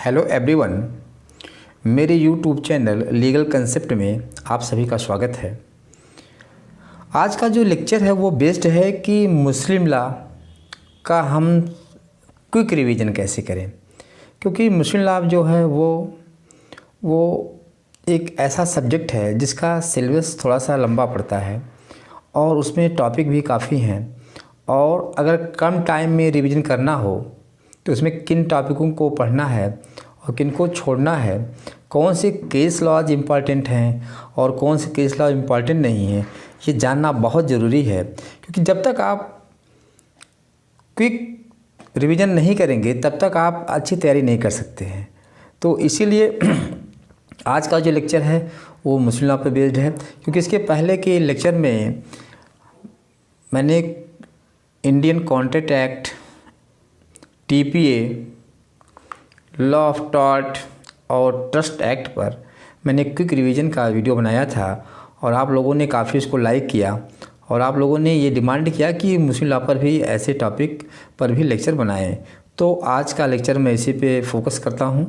Hello everyone, मेरे YouTube channel legal concept में आप सभी का स्वागत है। आज का जो लेक्चर है वो बेस्ड है कि मुस्लिम लॉ का हम क्विक रिवीजन कैसे करें, क्योंकि मुस्लिम लॉ जो है वो एक ऐसा सब्जेक्ट है जिसका सिलेबस थोड़ा सा लंबा पड़ता है और उसमें टॉपिक भी काफ़ी हैं, और अगर कम टाइम में रिवीजन करना हो तो उसमें किन टॉपिकों को पढ़ना है और किन को छोड़ना है, कौन से केस लॉज इम्पॉर्टेंट हैं और कौन से केस लॉज इम्पॉर्टेंट नहीं हैं, ये जानना बहुत ज़रूरी है। क्योंकि जब तक आप क्विक रिवीजन नहीं करेंगे तब तक आप अच्छी तैयारी नहीं कर सकते हैं। तो इसीलिए आज का जो लेक्चर है वो मुस्लिम लॉ पर बेस्ड है, क्योंकि इसके पहले के लेक्चर में मैंने Indian contract act, TPA, law of tort और ट्रस्ट एक्ट पर मैंने क्विक रिवीजन का वीडियो बनाया था और आप लोगों ने काफ़ी इसको लाइक किया और आप लोगों ने ये डिमांड किया कि मुस्लिम लॉ पर भी ऐसे टॉपिक पर भी लेक्चर बनाएं। तो आज का लेक्चर मैं इसी पे फोकस करता हूं,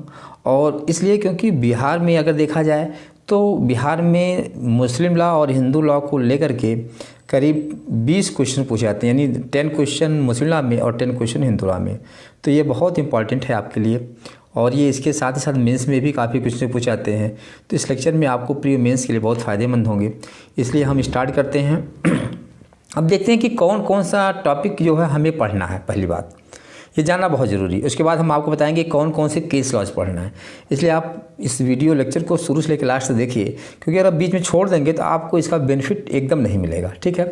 और इसलिए क्योंकि बिहार में अगर देखा जाए तो बिहार में मुस्लिम लॉ और हिंदू लॉ को लेकर के करीब 20 क्वेश्चन पूछे जाते हैं, यानी 10 क्वेश्चन मुस्लिम लॉ में और 10 क्वेश्चन हिंदू लॉ में। तो ये बहुत इंपॉर्टेंट है आपके लिए, और ये इसके साथ ही साथ मेंस में भी काफ़ी क्वेश्चन पूछे जाते हैं। तो इस लेक्चर में आपको प्री मेंस के लिए बहुत फ़ायदेमंद होंगे, इसलिए हम स्टार्ट करते हैं। अब देखते हैं कि कौन कौन सा टॉपिक जो है हमें पढ़ना है। पहली बात ये जानना बहुत ज़रूरी है। उसके बाद हम आपको बताएंगे कौन कौन से केस लॉज पढ़ना है। इसलिए आप इस वीडियो लेक्चर को शुरू से लेकर लास्ट तक देखिए, क्योंकि अगर आप बीच में छोड़ देंगे तो आपको इसका बेनिफिट एकदम नहीं मिलेगा। ठीक है,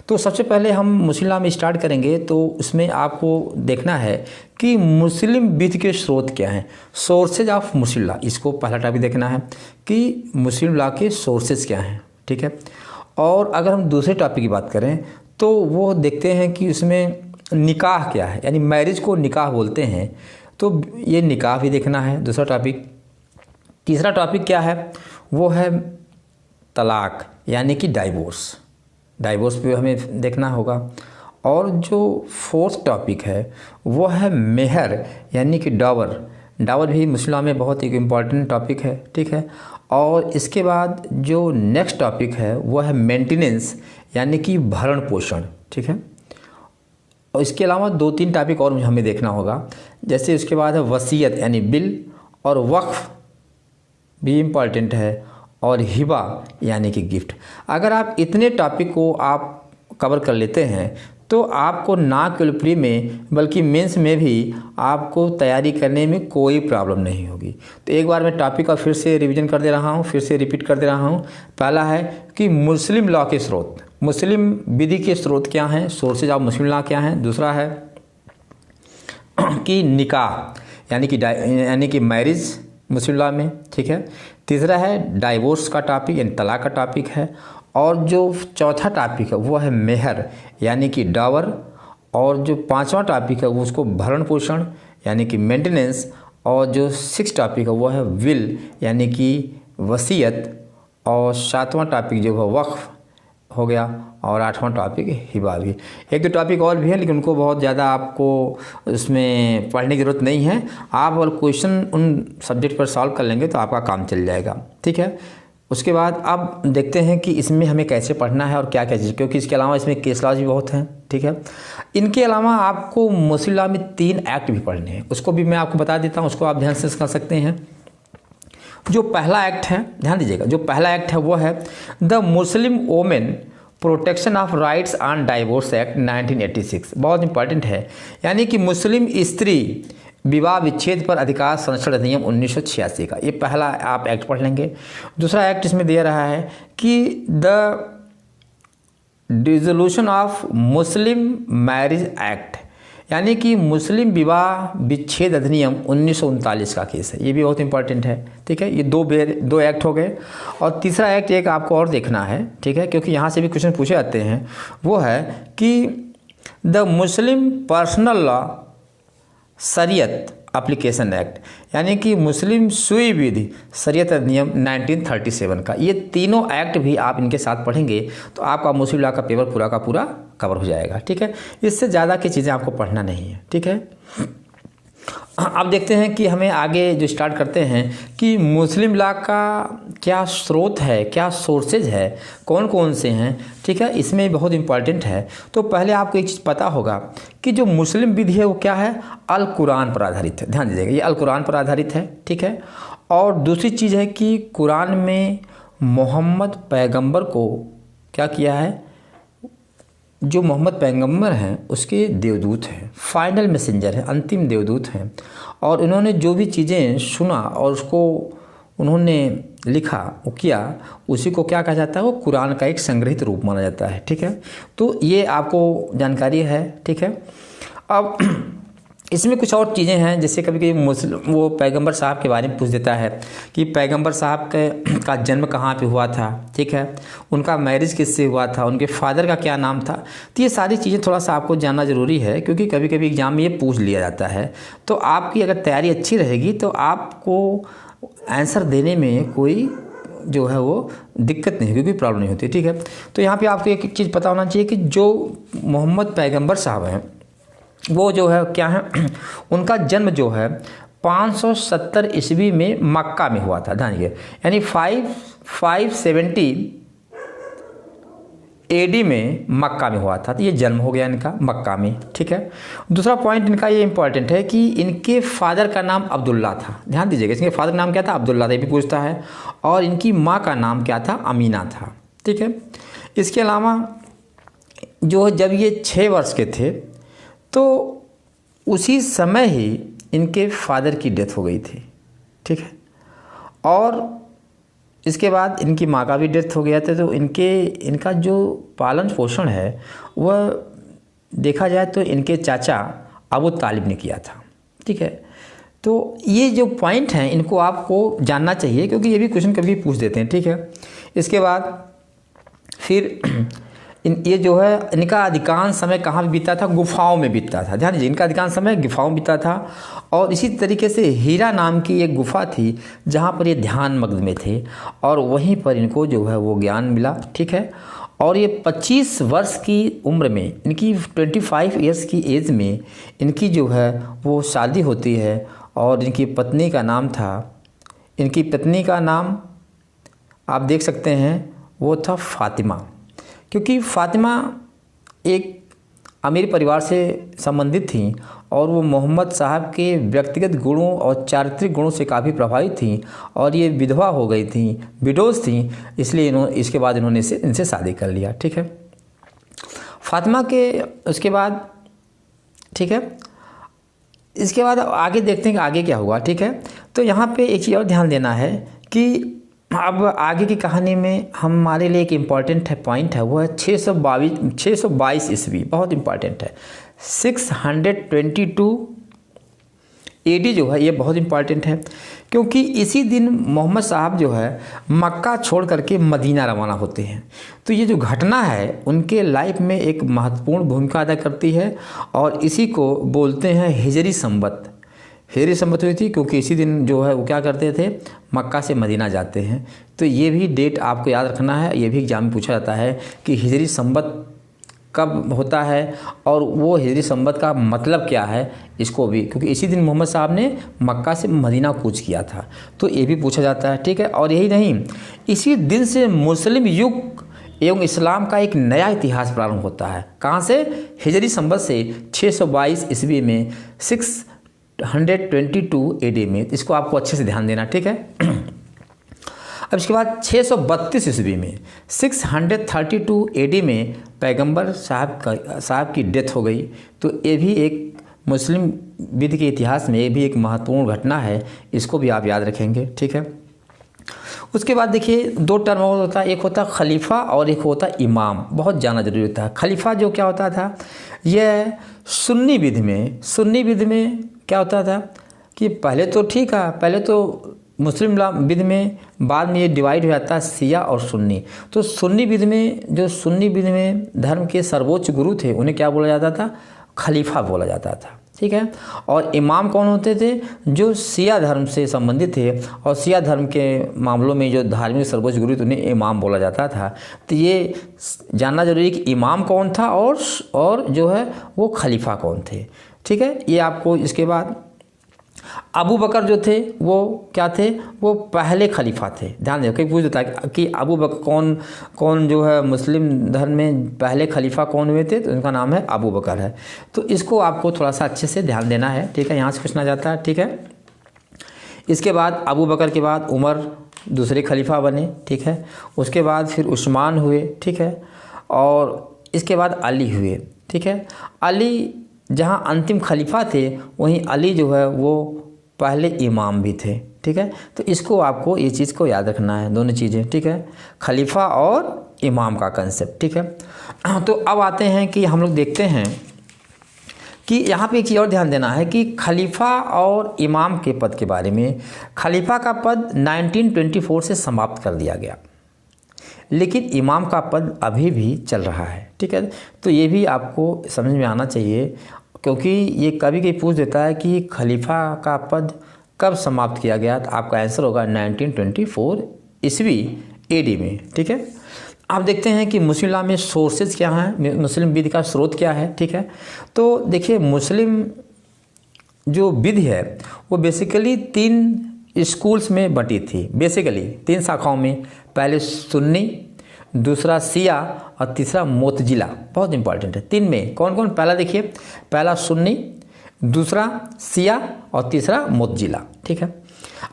तो सबसे पहले हम मुस्लिम लॉ में स्टार्ट करेंगे। तो उसमें आपको देखना है कि मुस्लिम विधि के स्रोत क्या हैं, सोर्सेज ऑफ मुस्लिम लॉ। इसको पहला टॉपिक देखना है कि मुस्लिम लॉ के सोर्सेज क्या हैं। ठीक है, और अगर हम दूसरे टॉपिक की बात करें तो वो देखते हैं कि उसमें निकाह क्या है, यानी मैरिज को निकाह बोलते हैं, तो ये निकाह भी देखना है, दूसरा टॉपिक। तीसरा टॉपिक क्या है, वो है तलाक यानी कि डाइवोर्स। डाइवोर्स पे हमें देखना होगा। और जो फोर्थ टॉपिक है वो है मेहर यानी कि डावर। डावर भी मुस्लिम लॉ में बहुत एक इम्पॉर्टेंट टॉपिक है। ठीक है, और इसके बाद जो नेक्स्ट टॉपिक है वो है मेंटेनेंस यानी कि भरण पोषण। ठीक है, और इसके अलावा 2-3 टॉपिक और हमें देखना होगा, जैसे उसके बाद है वसीयत यानी बिल, और वक्फ भी इम्पॉर्टेंट है, और हिबा यानी कि गिफ्ट। अगर आप इतने टॉपिक को आप कवर कर लेते हैं तो आपको ना केवल प्री में बल्कि मेंस में भी आपको तैयारी करने में कोई प्रॉब्लम नहीं होगी। तो एक बार मैं टॉपिक का फिर से रिवीजन कर दे रहा हूँ, फिर से रिपीट कर दे रहा हूँ। पहला है कि मुस्लिम लॉ के स्रोत, मुस्लिम विधि के स्रोत क्या हैं, सोर्सेज ऑफ मुस्लिम लॉ क्या हैं। दूसरा है कि निकाह यानी कि मैरिज मुस्लिम लॉ में। ठीक है, तीसरा है डाइवोर्स का टॉपिक यानी तलाक का टॉपिक है, और जो चौथा टॉपिक है वो है मेहर यानी कि डावर, और जो पांचवा टॉपिक है वो उसको भरण पोषण यानी कि मेंटेनेंस, और जो 6 टॉपिक है वो है विल यानी कि वसीयत, और 7वां टॉपिक जो है वक्फ हो गया, और 8वां टॉपिक हिबा भी। 1-2 टॉपिक और भी है, लेकिन उनको बहुत ज़्यादा आपको उसमें पढ़ने की ज़रूरत नहीं है। आप और क्वेश्चन उन सब्जेक्ट पर सॉल्व कर लेंगे तो आपका काम चल जाएगा। ठीक है, उसके बाद अब देखते हैं कि इसमें हमें कैसे पढ़ना है और क्या क्या चीज़, क्योंकि इसके अलावा इसमें केस लॉज भी बहुत हैं। ठीक है, इनके अलावा आपको मुस्लिम लॉ में 3 एक्ट भी पढ़ने हैं, उसको भी मैं आपको बता देता हूँ, उसको आप ध्यान से कर सकते हैं। जो पहला एक्ट है, ध्यान दीजिएगा, जो पहला एक्ट है वो है the Muslim women protection of rights on divorce act 1986। बहुत इंपॉर्टेंट है, यानी कि मुस्लिम स्त्री विवाह विच्छेद पर अधिकार संरक्षण अधिनियम 1986 का ये पहला आप एक्ट पढ़ लेंगे। दूसरा एक्ट इसमें दे रहा है कि the dissolution of Muslim marriage act, यानी कि मुस्लिम विवाह विच्छेद अधिनियम 1939 का केस है, ये भी बहुत इंपॉर्टेंट है। ठीक है, ये दो एक्ट हो गए। और तीसरा एक्ट एक आपको और देखना है, ठीक है, क्योंकि यहाँ से भी क्वेश्चन पूछे जाते हैं, वो है कि द मुस्लिम पर्सनल लॉ शरीयत एप्लीकेशन एक्ट, यानी कि मुस्लिम सुई विधि शरीयत अधिनियम 1937 का। ये तीनों एक्ट भी आप इनके साथ पढ़ेंगे तो आपका मुस्लिम लॉ का पेपर पूरा का पूरा कवर हो जाएगा। ठीक है, इससे ज़्यादा की चीज़ें आपको पढ़ना नहीं है। ठीक है, अब देखते हैं कि हमें आगे जो स्टार्ट करते हैं कि मुस्लिम लॉ का क्या स्रोत है, क्या सोर्सेज है, कौन कौन से हैं, ठीक है, इसमें बहुत इंपॉर्टेंट है। तो पहले आपको एक चीज़ पता होगा कि जो मुस्लिम विधि है वो क्या है, अल कुरान पर आधारित है। ध्यान दीजिएगा, ये अल कुरान पर आधारित है, ठीक है। और दूसरी चीज़ है कि कुरान में मोहम्मद पैगंबर को क्या किया है, जो मोहम्मद पैगंबर हैं उसके देवदूत हैं, फाइनल मैसेंजर हैं, अंतिम देवदूत हैं। और उन्होंने जो भी चीज़ें सुना और उसको उन्होंने लिखा, वो किया, उसी को क्या कहा जाता है, वो कुरान का एक संग्रहित रूप माना जाता है, ठीक है। तो ये आपको जानकारी है, ठीक है। अब इसमें कुछ और चीज़ें हैं, जैसे कभी कभी मुस्लिम वो पैगंबर साहब के बारे में पूछ देता है कि पैगंबर साहब का जन्म कहाँ पे हुआ था, ठीक है, उनका मैरिज किससे हुआ था, उनके फादर का क्या नाम था। तो ये सारी चीज़ें थोड़ा सा आपको जानना ज़रूरी है, क्योंकि कभी कभी एग्जाम में ये पूछ लिया जाता है। तो आपकी अगर तैयारी अच्छी रहेगी तो आपको आंसर देने में कोई जो है वो दिक्कत नहीं होगी, कोई प्रॉब्लम नहीं होती, ठीक है। तो यहाँ पर आपको एक चीज़ पता होना चाहिए कि जो मोहम्मद पैगंबर साहब हैं वो जो है क्या है, उनका जन्म जो है 570 ईस्वी में मक्का में हुआ था। ध्यान दीजिए, यानी 570 AD में मक्का में हुआ था। तो ये जन्म हो गया इनका मक्का में, ठीक है। दूसरा पॉइंट इनका ये इंपॉर्टेंट है कि इनके फादर का नाम अब्दुल्ला था। ध्यान दीजिएगा, इनके फादर का नाम क्या था, अब्दुल्ला था, ये भी पूछता है। और इनकी माँ का नाम क्या था, अमीना था, ठीक है। इसके अलावा जो जब ये 6 वर्ष के थे तो उसी समय ही इनके फादर की डेथ हो गई थी, ठीक है। और इसके बाद इनकी माँ का भी डेथ हो गया था। तो इनका जो पालन पोषण है वह देखा जाए तो इनके चाचा अबू तालिब ने किया था, ठीक है। तो ये जो पॉइंट हैं इनको आपको जानना चाहिए, क्योंकि ये भी क्वेश्चन कभी पूछ देते हैं, ठीक है। इसके बाद फिर ये जो है इनका अधिकांश समय कहाँ भी बीता था, गुफाओं में बीतता था। ध्यान दीजिए, इनका अधिकांश समय गुफाओं में बीता था। और इसी तरीके से हीरा नाम की एक गुफा थी जहाँ पर ये ध्यान मग्न में थे, और वहीं पर इनको जो है वो ज्ञान मिला, ठीक है। और ये 25 वर्ष की उम्र में, इनकी 25 ईयर्स की एज में इनकी जो है वो शादी होती है। और इनकी पत्नी का नाम आप देख सकते हैं वो था फातिमा, क्योंकि फातिमा एक अमीर परिवार से संबंधित थी और वो मोहम्मद साहब के व्यक्तिगत गुणों और चारित्रिक गुणों से काफ़ी प्रभावित थी। और ये विधवा हो गई थी, विडोज थी, इसलिए इसके बाद इन्होंने इनसे शादी कर लिया, ठीक है। फातिमा के उसके बाद, ठीक है, इसके बाद आगे देखते हैं कि आगे क्या हुआ, ठीक है। तो यहाँ पे एक चीज़ और ध्यान देना है कि अब आगे की कहानी में हमारे लिए एक इम्पॉर्टेंट पॉइंट है, वो है 622 ईस्वी, बहुत इम्पॉर्टेंट है। 622 AD जो है ये बहुत इम्पॉर्टेंट है, क्योंकि इसी दिन मोहम्मद साहब जो है मक्का छोड़ करके मदीना रवाना होते हैं। तो ये जो घटना है उनके लाइफ में एक महत्वपूर्ण भूमिका अदा करती है, और इसी को बोलते हैं हिजरी संवत। हिजरी संवत हुई थी क्योंकि इसी दिन जो है वो क्या करते थे, मक्का से मदीना जाते हैं। तो ये भी डेट आपको याद रखना है, ये भी एग्जाम में पूछा जाता है कि हिजरी संवत कब होता है और वो हिजरी संवत का मतलब क्या है, इसको भी, क्योंकि इसी दिन मोहम्मद साहब ने मक्का से मदीना कूच किया था। तो ये भी पूछा जाता है, ठीक है। और यही नहीं, इसी दिन से मुस्लिम युग एवं इस्लाम का एक नया इतिहास प्रारंभ होता है। कहाँ से, हिजरी संवत से 622 ईस्वी में, 622 AD में। इसको आपको अच्छे से ध्यान देना, ठीक है। अब इसके बाद 632 ईस्वी में, 632 AD में पैगंबर साहब की डेथ हो गई। तो ये भी एक मुस्लिम विधि के इतिहास में ये भी एक महत्वपूर्ण घटना है, इसको भी आप याद रखेंगे, ठीक है। उसके बाद देखिए 2 टर्म और होता है, एक होता है खलीफा और एक होता है इमाम। बहुत जाना जरूरी होता है। खलीफा जो क्या होता था, यह सुन्नी विधि में क्या होता था कि पहले तो ठीक है, पहले तो मुस्लिम विधि में, बाद में ये डिवाइड हो जाता है शिया और सुन्नी। तो सुन्नी विधि में धर्म के सर्वोच्च गुरु थे, उन्हें क्या बोला जाता था, खलीफा बोला जाता था, ठीक है। और इमाम कौन होते थे, जो शिया धर्म से संबंधित थे, और शिया धर्म के मामलों में जो धार्मिक सर्वोच्च गुरु थे उन्हें इमाम बोला जाता था। तो ये जानना जरूरी है कि इमाम कौन था और जो है वो खलीफा कौन थे, ठीक है। ये आपको इसके बाद अबू बकर जो थे वो क्या थे, वो पहले खलीफा थे। ध्यान दें, कई पूछ देता है कि अबू बकर कौन जो है मुस्लिम धर्म में पहले खलीफा कौन हुए थे, तो उनका नाम है अबू बकर है। तो इसको आपको थोड़ा सा अच्छे से ध्यान देना है, ठीक है, यहाँ से पूछना जाता है, ठीक है। इसके बाद अबू बकर के बाद उमर दूसरे खलीफा बने, ठीक है। उसके बाद फिर उस्मान हुए, ठीक है, और इसके बाद अली हुए, ठीक है। अली जहाँ अंतिम खलीफा थे वहीं अली जो है वो पहले इमाम भी थे, ठीक है। तो इसको आपको ये चीज़ को याद रखना है, दोनों चीज़ें, ठीक है, खलीफा और इमाम का कंसेप्ट, ठीक है। तो अब आते हैं कि हम लोग देखते हैं कि यहाँ पे एक चीज़ और ध्यान देना है कि खलीफा और इमाम के पद के बारे में। खलीफा का पद 1924 से समाप्त कर दिया गया, लेकिन इमाम का पद अभी भी चल रहा है, ठीक है। तो ये भी आपको समझ में आना चाहिए, क्योंकि ये कभी कभी पूछ देता है कि खलीफा का पद कब समाप्त किया गया, तो आपका आंसर होगा 1924 ईस्वी AD में, ठीक है। आप देखते हैं कि मुस्लिम लॉ में सोर्सेज क्या हैं, मुस्लिम विधि का स्रोत क्या है, ठीक है। तो देखिए मुस्लिम जो विधि है वो बेसिकली 3 स्कूल्स में बटी थी, बेसिकली 3 शाखाओं में। पहले सुन्नी, दूसरा शिया और तीसरा मोतजिला। बहुत इंपॉर्टेंट है। 3 में कौन कौन, पहला देखिए, पहला सुन्नी, दूसरा शिया और तीसरा मोतजिला, ठीक है।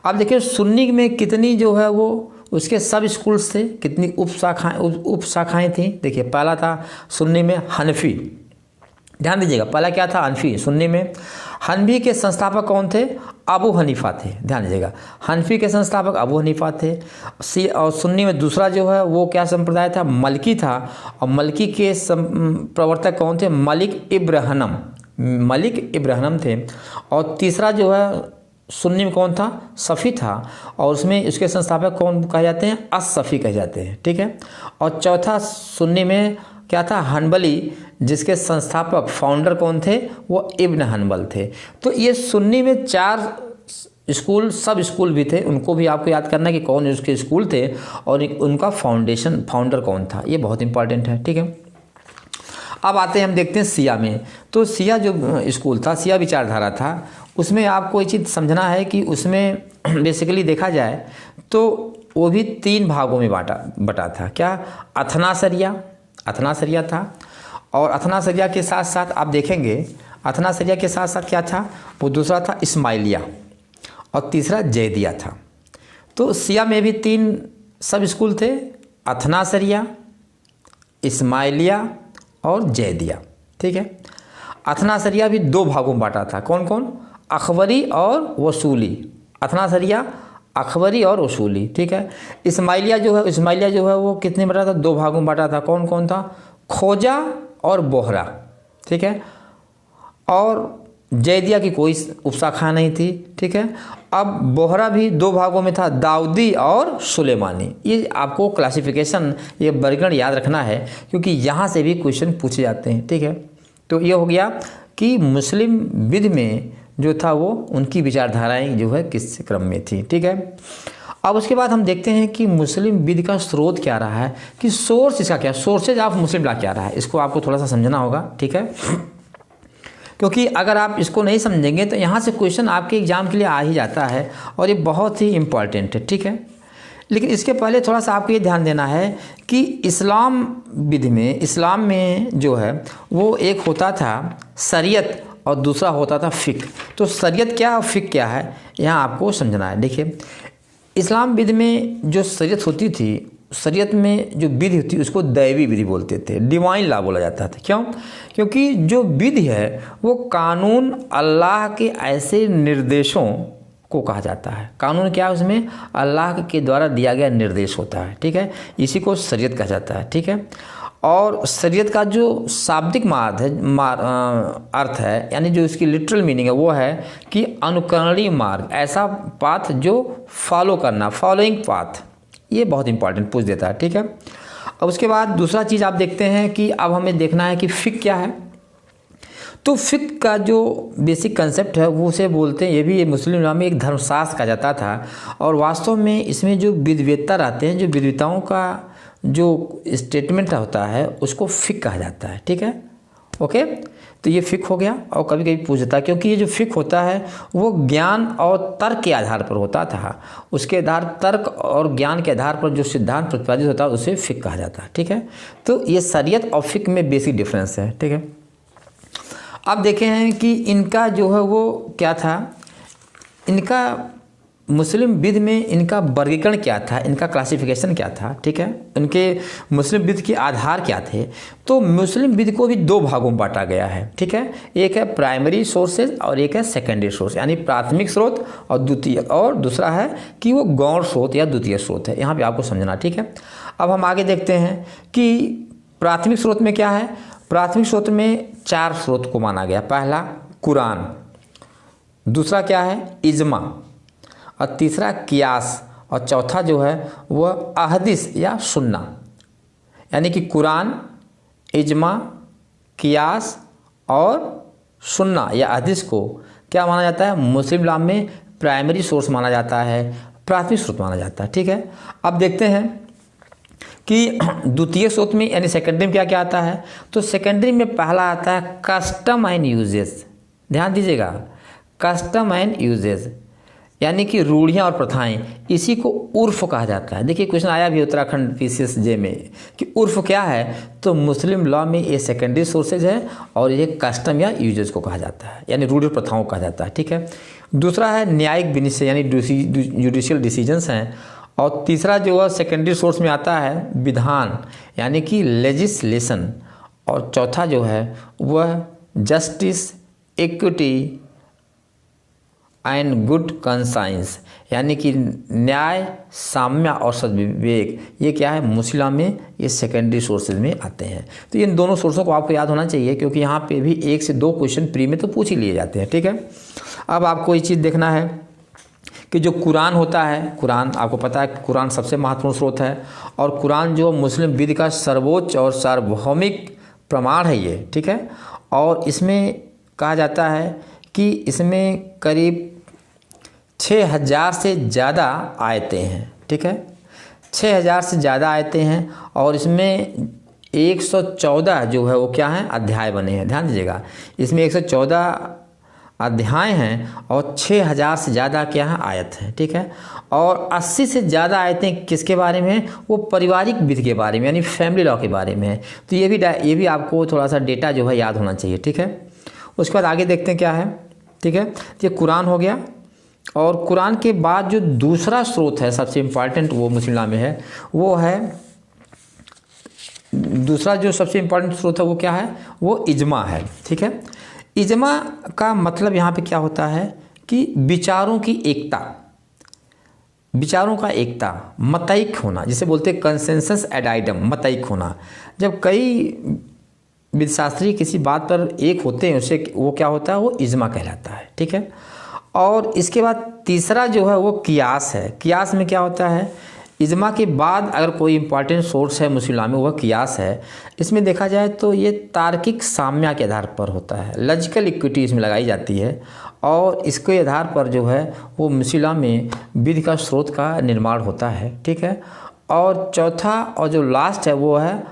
अब देखिए सुन्नी में कितनी जो है वो उसके सब स्कूल्स थे, कितनी उप शाखाएँ थीं। देखिए पहला था सुन्नी में हनफी, ध्यान दीजिएगा, पहला क्या था, हनफी। सुन्नी में हनफी के संस्थापक कौन थे, अबू हनीफा थे, ध्यान दीजिएगा, हनफी के संस्थापक अबू हनीफा थे। और सुन्नी में दूसरा जो है वो क्या संप्रदाय था, मलकी था, और मलकी के प्रवर्तक कौन थे, मलिक इब्राहिम थे। और तीसरा जो है सुन्नी में कौन था, सफ़ी था, और उसमें उसके संस्थापक कौन कहे जाते हैं, अस-सफ़ी कहे जाते हैं, ठीक है। और चौथा सुन्नी में क्या था, हनबली, जिसके संस्थापक फाउंडर कौन थे, वो इब्न हनबल थे। तो ये सुन्नी में 4 स्कूल, सब स्कूल भी थे, उनको भी आपको याद करना है कि कौन उसके स्कूल थे और उनका फाउंडर कौन था, ये बहुत इंपॉर्टेंट है, ठीक है। अब आते हैं, हम देखते हैं शिया में। तो शिया जो स्कूल था, शिया विचारधारा था, उसमें आपको ये चीज़ समझना है कि उसमें बेसिकली देखा जाए तो वो भी 3 भागों में बटा था। क्या, अथनासरिया था, और अथनासरिया के साथ साथ आप देखेंगे, अथनासरिया के साथ साथ क्या था, वो दूसरा था इस्माइलिया, और तीसरा जैदिया था। तो शिया में भी 3 सब स्कूल थे, अथनासरिया, इस्माइलिया और जैदिया, ठीक है। अथनासरिया भी 2 भागों में बांटा था, कौन कौन, अखबरी और वसूली। अथनासरिया अखबरी और वसूली, ठीक है। इस्माइलिया जो है वो कितने में बांटा था, 2 भागों में बांटा था, कौन कौन था, खोजा और बोहरा, ठीक है। और जैदिया की कोई उपशाखा नहीं थी, ठीक है। अब बोहरा भी 2 भागों में था, दाऊदी और सुलेमानी। ये आपको क्लासिफिकेशन, ये वर्गीकरण याद रखना है, क्योंकि यहाँ से भी क्वेश्चन पूछे जाते हैं, ठीक है। तो ये हो गया कि मुस्लिम विधि में जो था वो उनकी विचारधाराएं जो है किस क्रम में थी, ठीक है। अब उसके बाद हम देखते हैं कि मुस्लिम विधि का स्रोत क्या रहा है, कि सोर्स इसका क्या, सोर्सेज ऑफ मुस्लिम लॉ क्या रहा है, इसको आपको थोड़ा सा समझना होगा, ठीक है। क्योंकि अगर आप इसको नहीं समझेंगे तो यहाँ से क्वेश्चन आपके एग्जाम के लिए आ ही जाता है, और ये बहुत ही इम्पॉर्टेंट है, ठीक है। लेकिन इसके पहले थोड़ा सा आपको ये ध्यान देना है कि इस्लाम विधि में, इस्लाम में जो है वो एक होता था शरीयत और दूसरा होता था फ़िक़्ह। तो शरीयत क्या और फ़िक़्ह क्या है, यहाँ आपको समझना है। देखिए इस्लाम विधि में जो शरीयत होती थी, शरीयत में जो विधि होती है उसको दैवी विधि बोलते थे, डिवाइन लॉ बोला जाता था। क्यों? क्योंकि जो विधि है वो कानून, अल्लाह के ऐसे निर्देशों को कहा जाता है। कानून क्या है, उसमें अल्लाह के द्वारा दिया गया निर्देश होता है, ठीक है। इसी को शरीयत कहा जाता है, ठीक है। और शरीयत का जो शाब्दिक अर्थ है, यानी जो इसकी लिटरल मीनिंग है, वो है कि अनुकरणीय मार्ग, ऐसा पाथ जो फॉलो करना, फॉलोइंग पाथ। ये बहुत इंपॉर्टेंट पूछ देता है, ठीक है। अब उसके बाद दूसरा चीज़ आप देखते हैं कि अब हमें देखना है कि फ़िक़्ह क्या है। तो फ़िक़्ह का जो बेसिक कंसेप्ट है वो उसे बोलते हैं, ये भी मुस्लिम लॉ में एक धर्मशास्त्र कहा जाता था, और वास्तव में इसमें जो विद्वता रहते हैं, जो विद्वताओं का जो स्टेटमेंट होता है उसको फ़िक़्ह कहा जाता है, ठीक है, ओके। तो ये फ़िक्ह हो गया। और कभी कभी पूछता, क्योंकि ये जो फ़िक्ह होता है वो ज्ञान और तर्क के आधार पर होता था, उसके आधार तर्क और ज्ञान के आधार पर जो सिद्धांत प्रतिपादित होता है उसे फ़िक्ह कहा जाता है। ठीक है, तो ये शरीयत और फ़िक्ह में बेसिक डिफरेंस है। ठीक है, अब देखे हैं कि इनका जो है वो क्या था, इनका मुस्लिम विद में इनका वर्गीकरण क्या था, इनका क्लासिफिकेशन क्या था। ठीक है, इनके मुस्लिम विद के आधार क्या थे। तो मुस्लिम विद को भी दो भागों में बांटा गया है। ठीक है, एक है प्राइमरी सोर्सेज और एक है सेकेंडरी सोर्स, यानी प्राथमिक स्रोत और द्वितीय, और दूसरा है कि वो गौण स्रोत या द्वितीय स्रोत है। यहाँ पे आपको समझना। ठीक है, अब हम आगे देखते हैं कि प्राथमिक स्रोत में क्या है। प्राथमिक स्रोत में 4 स्रोत को माना गया। पहला कुरान, दूसरा क्या है इजमा, और तीसरा कियास, और चौथा जो है वह अहदीस या सुन्ना। यानी कि कुरान, इजमा, कियास और सुन्ना या अहदीस को क्या माना जाता है, मुस्लिम लॉ में प्राइमरी सोर्स माना जाता है, प्राथमिक स्रोत माना जाता है। ठीक है, अब देखते हैं कि द्वितीय स्रोत में यानी सेकेंडरी में क्या क्या आता है। तो सेकेंडरी में पहला आता है कस्टम एंड यूजेस। ध्यान दीजिएगा, कस्टम एंड यूजेस यानी कि रूढ़ियाँ और प्रथाएं, इसी को उर्फ कहा जाता है। देखिए क्वेश्चन आया भी उत्तराखंड PCSJ में कि उर्फ क्या है, तो मुस्लिम लॉ में ये सेकेंडरी सोर्सेज है और ये कस्टम या यूजेस को कहा जाता है, यानी रूढ़ी प्रथाओं को कहा जाता है। ठीक है, दूसरा है न्यायिक विनिश्चय यानी जुडिशियल डिसीजंस हैं, और तीसरा जो है सेकेंडरी सोर्स में आता है विधान यानी कि लेजिस्लेशन, और चौथा जो है वह justice, equity and good conscience यानी कि न्याय, साम्य और सद्विवेक। ये क्या है, मुस्लिम में ये सेकेंडरी सोर्सेज में आते हैं। तो इन दोनों सोर्सों को आपको याद होना चाहिए, क्योंकि यहाँ पे भी 1 से 2 क्वेश्चन प्री में तो पूछ ही लिए जाते हैं। ठीक है, अब आपको ये चीज़ देखना है कि जो कुरान होता है, कुरान आपको पता है कुरान सबसे महत्वपूर्ण स्रोत है, और कुरान जो मुस्लिम विद का सर्वोच्च और सार्वभौमिक प्रमाण है ये। ठीक है, और इसमें कहा जाता है कि इसमें करीब 6000 से ज़्यादा आयतें हैं। ठीक है, 6000 से ज़्यादा आयतें हैं, और इसमें 114 जो है वो क्या हैं, अध्याय बने हैं। ध्यान दीजिएगा, इसमें 114 अध्याय हैं और 6000 से ज़्यादा क्या है, आयत हैं। ठीक है, और 80 से ज़्यादा आयतें किसके बारे में हैं, वो पारिवारिक विधि के बारे में यानी फैमिली लॉ के बारे में है। तो ये भी आपको थोड़ा सा डेटा जो है याद होना चाहिए। ठीक है, उसके बाद आगे देखते हैं क्या है। ठीक है, ये कुरान हो गया, और कुरान के बाद जो दूसरा स्रोत है सबसे इम्पॉर्टेंट वो मुस्लिम लॉ में है, वो है दूसरा जो सबसे इम्पॉर्टेंट स्रोत है वो क्या है, वो इजमा है। ठीक है, इजमा का मतलब यहाँ पे क्या होता है कि विचारों की एकता, विचारों का एकता, मतैक होना, जिसे बोलते हैं कंसेंसस एडाइडम, मतैक होना। जब कई विदशास्त्री किसी बात पर एक होते हैं उसे वो क्या होता है, वो इजमा कहलाता है। ठीक है, और इसके बाद तीसरा जो है वो कियास है। कियास में क्या होता है, इजमा के बाद अगर कोई इंपॉर्टेंट सोर्स है मुस्लिम लॉ में वह कियास है। इसमें देखा जाए तो ये तार्किक साम्य के आधार पर होता है, लॉजिकल इक्विटी इसमें लगाई जाती है, और इसके आधार पर जो है वो मुस्लिम लॉ में विधि का स्रोत का निर्माण होता है। ठीक है, और चौथा और जो लास्ट है वो है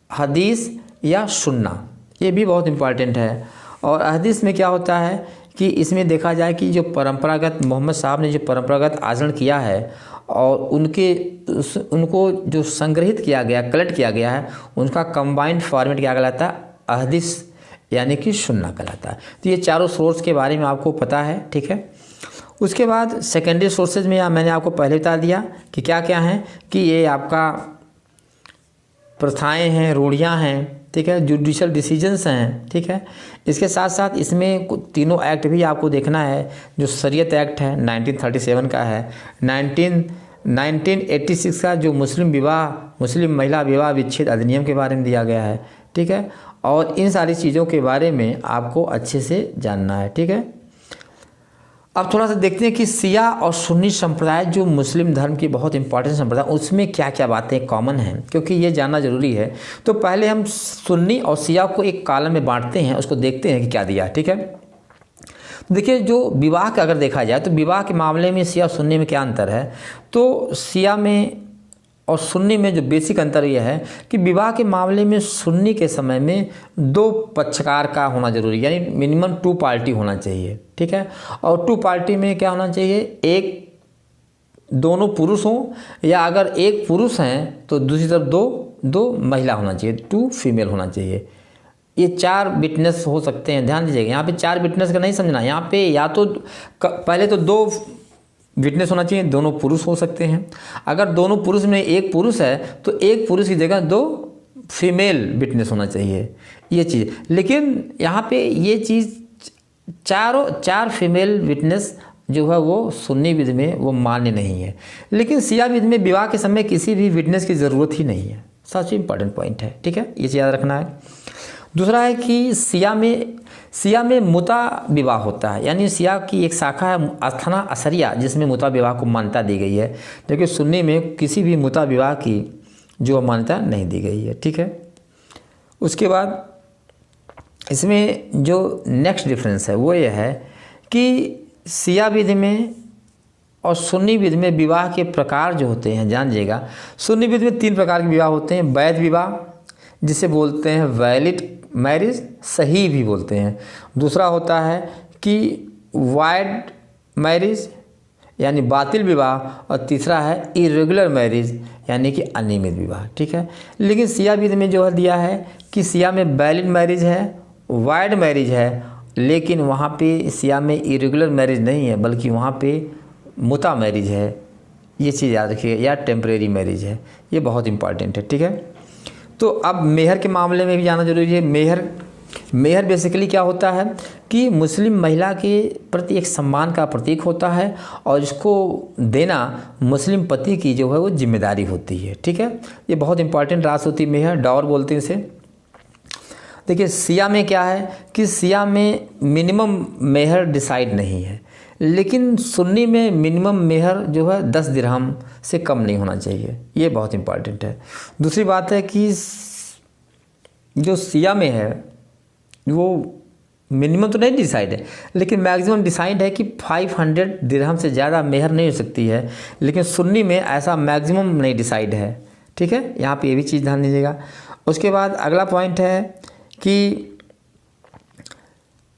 हदीस या सुन्ना, ये भी बहुत इम्पॉर्टेंट है। और हदीस में क्या होता है कि इसमें देखा जाए कि जो परंपरागत मोहम्मद साहब ने जो परंपरागत आचरण किया है और उनको जो संग्रहित किया गया, कलेक्ट किया गया है, उनका कंबाइंड फॉर्मेट क्या कहलाता है, अहदीस यानी कि सुन्ना कहलाता है। तो ये चारों सोर्स के बारे में आपको पता है। ठीक है, उसके बाद सेकेंडरी सोर्सेज में मैंने आपको पहले बता दिया कि क्या क्या हैं, कि ये आपका प्रथाएं हैं, रूढ़ियाँ हैं। ठीक है, जुडिशल डिसीजंस हैं। ठीक है, इसके साथ साथ इसमें तीनों एक्ट भी आपको देखना है। जो शरीयत एक्ट है 1937 का है, 1986 का जो मुस्लिम महिला विवाह विच्छेद अधिनियम के बारे में दिया गया है। ठीक है, और इन सारी चीज़ों के बारे में आपको अच्छे से जानना है। ठीक है, अब थोड़ा सा देखते हैं कि शिया और सुन्नी संप्रदाय जो मुस्लिम धर्म की बहुत इंपॉर्टेंट संप्रदाय, उसमें क्या क्या बातें कॉमन हैं, क्योंकि ये जानना जरूरी है। तो पहले हम सुन्नी और शिया को एक कॉलम में बांटते हैं, उसको देखते हैं कि क्या दिया है। ठीक है, देखिए जो विवाह का अगर देखा जाए तो विवाह के मामले में शिया सुन्नी में क्या अंतर है। तो शिया में और सुन्नी में जो बेसिक अंतर यह है कि विवाह के मामले में सुन्नी के समय में 2 पक्षकार का होना जरूरी है, यानी मिनिमम 2 पार्टी होना चाहिए, ठीक है। और 2 पार्टी में क्या होना चाहिए, एक दोनों पुरुष हों, या अगर एक पुरुष हैं तो दूसरी तरफ दो महिला होना चाहिए, 2 फीमेल होना चाहिए। ये 4 विटनेस हो सकते हैं, ध्यान दीजिएगा। यहाँ पे 4 विटनेस का नहीं समझना, यहाँ पे या तो पहले तो 2 विटनेस होना चाहिए, दोनों पुरुष हो सकते हैं। अगर दोनों पुरुष में एक पुरुष है तो एक पुरुष की जगह 2 फीमेल विटनेस होना चाहिए, ये चीज़। लेकिन यहाँ पे ये चीज़ 4 फीमेल विटनेस जो है वो सुन्नी विधि में वो मान्य नहीं है। लेकिन शिया विधि में विवाह के समय किसी भी विटनेस की ज़रूरत ही नहीं है। सबसे इम्पॉर्टेंट पॉइंट है, ठीक है, ये चीज़ याद रखना है। दूसरा है कि शिया में मुता विवाह होता है, यानी शिया की एक शाखा है अस्थाना असरिया, जिसमें मुता विवाह को मान्यता दी गई है। लेकिन सुन्नी में किसी भी मुता विवाह की जो मान्यता नहीं दी गई है, ठीक है। उसके बाद इसमें जो नेक्स्ट डिफरेंस है वो ये है कि शिया विधि में और सुन्नी विधि में विवाह के प्रकार जो होते हैं, जानिएगा। सुन्नी विधि में 3 प्रकार के विवाह होते हैं। वैध विवाह, जिसे बोलते हैं वैलिड मैरिज, सही भी बोलते हैं। दूसरा होता है कि वाइड मैरिज, यानी बातिल विवाह। और तीसरा है इरेगुलर मैरिज, यानी कि अनियमित विवाह, ठीक है। लेकिन शिया विधि में जो है दिया है कि शिया में वैलिड मैरिज है, वाइड मैरिज है, लेकिन वहाँ पे शिया में इरेगुलर मैरिज नहीं है, बल्कि वहाँ पे मुता मैरिज है। ये चीज़ याद रखिएगा, या टेम्परेरी मैरिज है। ये बहुत इंपॉर्टेंट है, ठीक है। तो अब मेहर के मामले में भी जाना जरूरी है। मेहर बेसिकली क्या होता है कि मुस्लिम महिला के प्रति एक सम्मान का प्रतीक होता है, और इसको देना मुस्लिम पति की जो है वो जिम्मेदारी होती है, ठीक है। ये बहुत इंपॉर्टेंट राशि होती है मेहर, डॉवर बोलते हैं इसे। देखिए शिया में क्या है कि शिया में मिनिमम मेहर डिसाइड नहीं है, लेकिन सुन्नी में मिनिमम मेहर जो है 10 दिरहम से कम नहीं होना चाहिए। ये बहुत इंपॉर्टेंट है। दूसरी बात है कि जो शिया में है वो मिनिमम तो नहीं डिसाइड है, लेकिन मैक्सिमम डिसाइड है कि 500 दिरहम से ज़्यादा मेहर नहीं हो सकती है। लेकिन सुन्नी में ऐसा मैक्सिमम नहीं डिसाइड है, ठीक है। यहाँ पे ये भी चीज़ ध्यान दीजिएगा। उसके बाद अगला पॉइंट है कि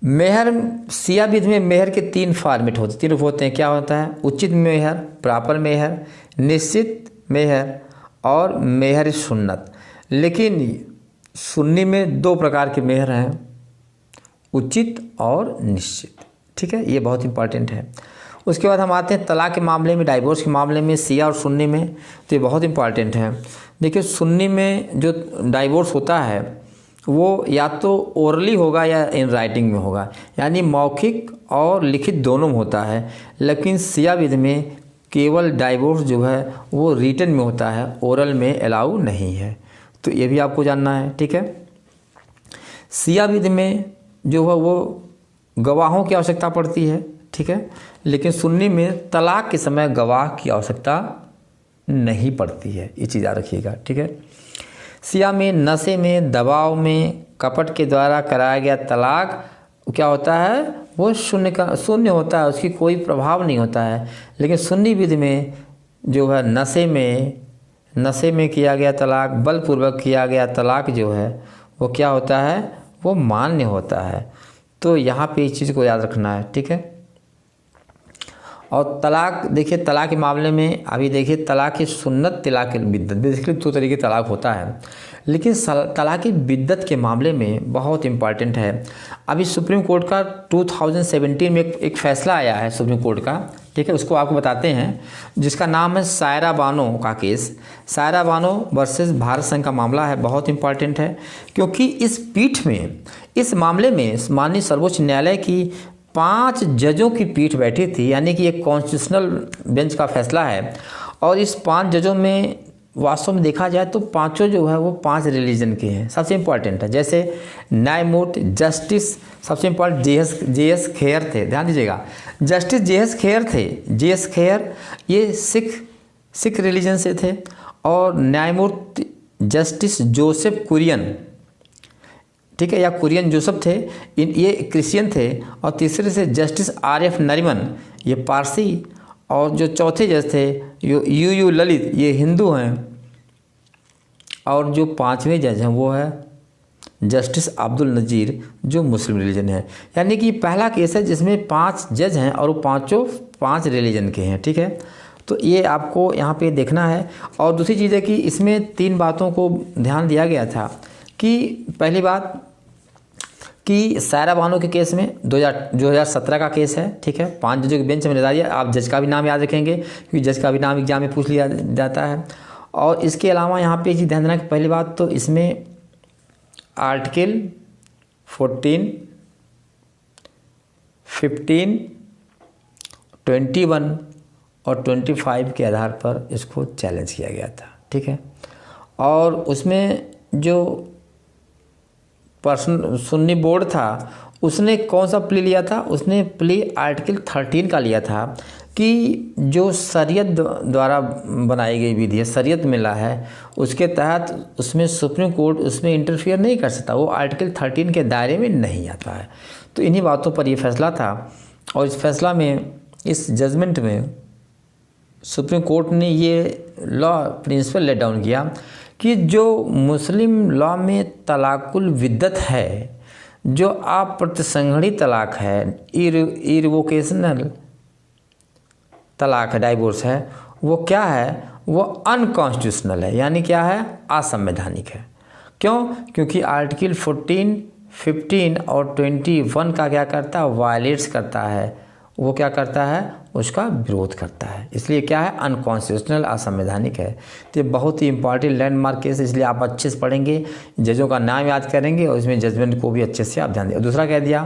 मेहर, शिया विधि में मेहर के 3 फॉर्मेट होते, 3 रूप होते हैं। क्या होता है, उचित मेहर, प्रॉपर मेहर, निश्चित मेहर और मेहर सुन्नत। लेकिन सुन्नी में 2 प्रकार के मेहर हैं, उचित और निश्चित, ठीक है। ये बहुत इंपॉर्टेंट है। उसके बाद हम आते हैं तलाक के मामले में, डाइवोर्स के मामले में शिया और सुन्नी में, तो ये बहुत इंपॉर्टेंट है। देखिए सुन्नी में जो डाइवोर्स होता है वो या तो ओरली होगा या इन राइटिंग में होगा, यानी मौखिक और लिखित दोनों में होता है। लेकिन शिया विधि में केवल डाइवोर्स जो है वो रिटन में होता है, ओरल में अलाउ नहीं है। तो ये भी आपको जानना है, ठीक है। शिया विधि में जो है वो गवाहों की आवश्यकता पड़ती है, ठीक है। लेकिन सुन्नी में तलाक के समय गवाह की आवश्यकता नहीं पड़ती है। ये चीज़ याद रखिएगा, ठीक है। शिया में नशे में, दबाव में, कपट के द्वारा कराया गया तलाक क्या होता है, वो शून्य होता है, उसकी कोई प्रभाव नहीं होता है। लेकिन सुन्नी विधि में जो है नशे में किया गया तलाक, बलपूर्वक किया गया तलाक जो है वो क्या होता है, वो मान्य होता है। तो यहाँ पे इस चीज़ को याद रखना है, ठीक है। और तलाक, देखिए तलाक के मामले में अभी देखिए तलाक की सुन्नत, तलाक की बिद्दत, बेसिकली 2 तरीके तलाक होता है। लेकिन तलाक की बिद्दत के मामले में बहुत इंपॉर्टेंट है। अभी सुप्रीम कोर्ट का 2017 में एक फैसला आया है सुप्रीम कोर्ट का, ठीक है। उसको आपको बताते हैं, जिसका नाम है सायरा बानो का केस। सायरा बानो वर्सेस भारत संघ का मामला है, बहुत इंपॉर्टेंट है। क्योंकि इस पीठ में, इस मामले में माननीय सर्वोच्च न्यायालय की 5 जजों की पीठ बैठी थी, यानी कि एक कॉन्स्टिट्यूशनल बेंच का फैसला है। और इस 5 जजों में वास्तव में देखा जाए तो 5 जो है वो 5 रिलीजन के हैं, सबसे इम्पॉर्टेंट है। जैसे न्यायमूर्ति जस्टिस सबसे इम्पॉर्टेंट जे.एस. खेयर थे, ध्यान दीजिएगा, जस्टिस जे.एस. खेयर थे। जे.एस. खेयर ये सिख रिलीजन से थे। और न्यायमूर्ति जस्टिस जोसेफ कुरियन, ठीक है, या कुरियन जोसेफ थे, ये क्रिश्चियन थे। और तीसरे से जस्टिस R.F. नरीमन, ये पारसी। और जो चौथे जज थे यू ललित, ये हिंदू हैं। और जो 5वें जज हैं वो है जस्टिस अब्दुल नज़ीर, जो मुस्लिम रिलीजन है। यानी कि पहला केस है जिसमें 5 जज हैं और वो पाँचों 5 रिलीजन के हैं, ठीक है। तो ये आपको यहाँ पे देखना है। और दूसरी चीज़ है कि इसमें 3 बातों को ध्यान दिया गया था कि पहली बात कि सायरा बानो के केस में 2017 का केस है, ठीक है। 5 जजों की बेंच में निदाई है। आप जज का भी नाम याद रखेंगे क्योंकि जज का भी नाम एग्जाम में पूछ लिया जाता है। और इसके अलावा यहाँ पे ध्यान देना कि पहली बात तो इसमें आर्टिकल 14, 15, 21 और 25 के आधार पर इसको चैलेंज किया गया था, ठीक है। और उसमें जो पर्सन सुन्नी बोर्ड था उसने कौन सा प्ली लिया था, उसने प्ली आर्टिकल 13 का लिया था कि जो शरीयत द्वारा बनाई गई विधि है, शरीयत मिला है, उसके तहत उसमें सुप्रीम कोर्ट उसमें इंटरफियर नहीं कर सकता, वो आर्टिकल 13 के दायरे में नहीं आता है। तो इन्हीं बातों पर ये फैसला था। और इस फैसला में, इस जजमेंट में सुप्रीम कोर्ट ने ये लॉ प्रिंसिपल लेट डाउन किया कि जो मुस्लिम लॉ में तलाकुल विद्दत है, जो अप्रतिसंहरणीय तलाक है, इरिवोकेशनल तलाक है, डाइवोर्स है, वो क्या है, वो अनकॉन्स्टिट्यूशनल है। यानी क्या है, असंवैधानिक है। क्यों? क्योंकि आर्टिकल 14, 15 और 21 का क्या करता है, वायलेट्स करता है। वो क्या करता है, उसका विरोध करता है। इसलिए क्या है, अनकॉन्स्टिट्यूशनल, असंवैधानिक है। तो ये बहुत ही इंपॉर्टेंट लैंडमार्क केस है, इसलिए आप अच्छे से पढ़ेंगे, जजों का नाम याद करेंगे और इसमें जजमेंट को भी अच्छे से आप ध्यान दें। दूसरा कह दिया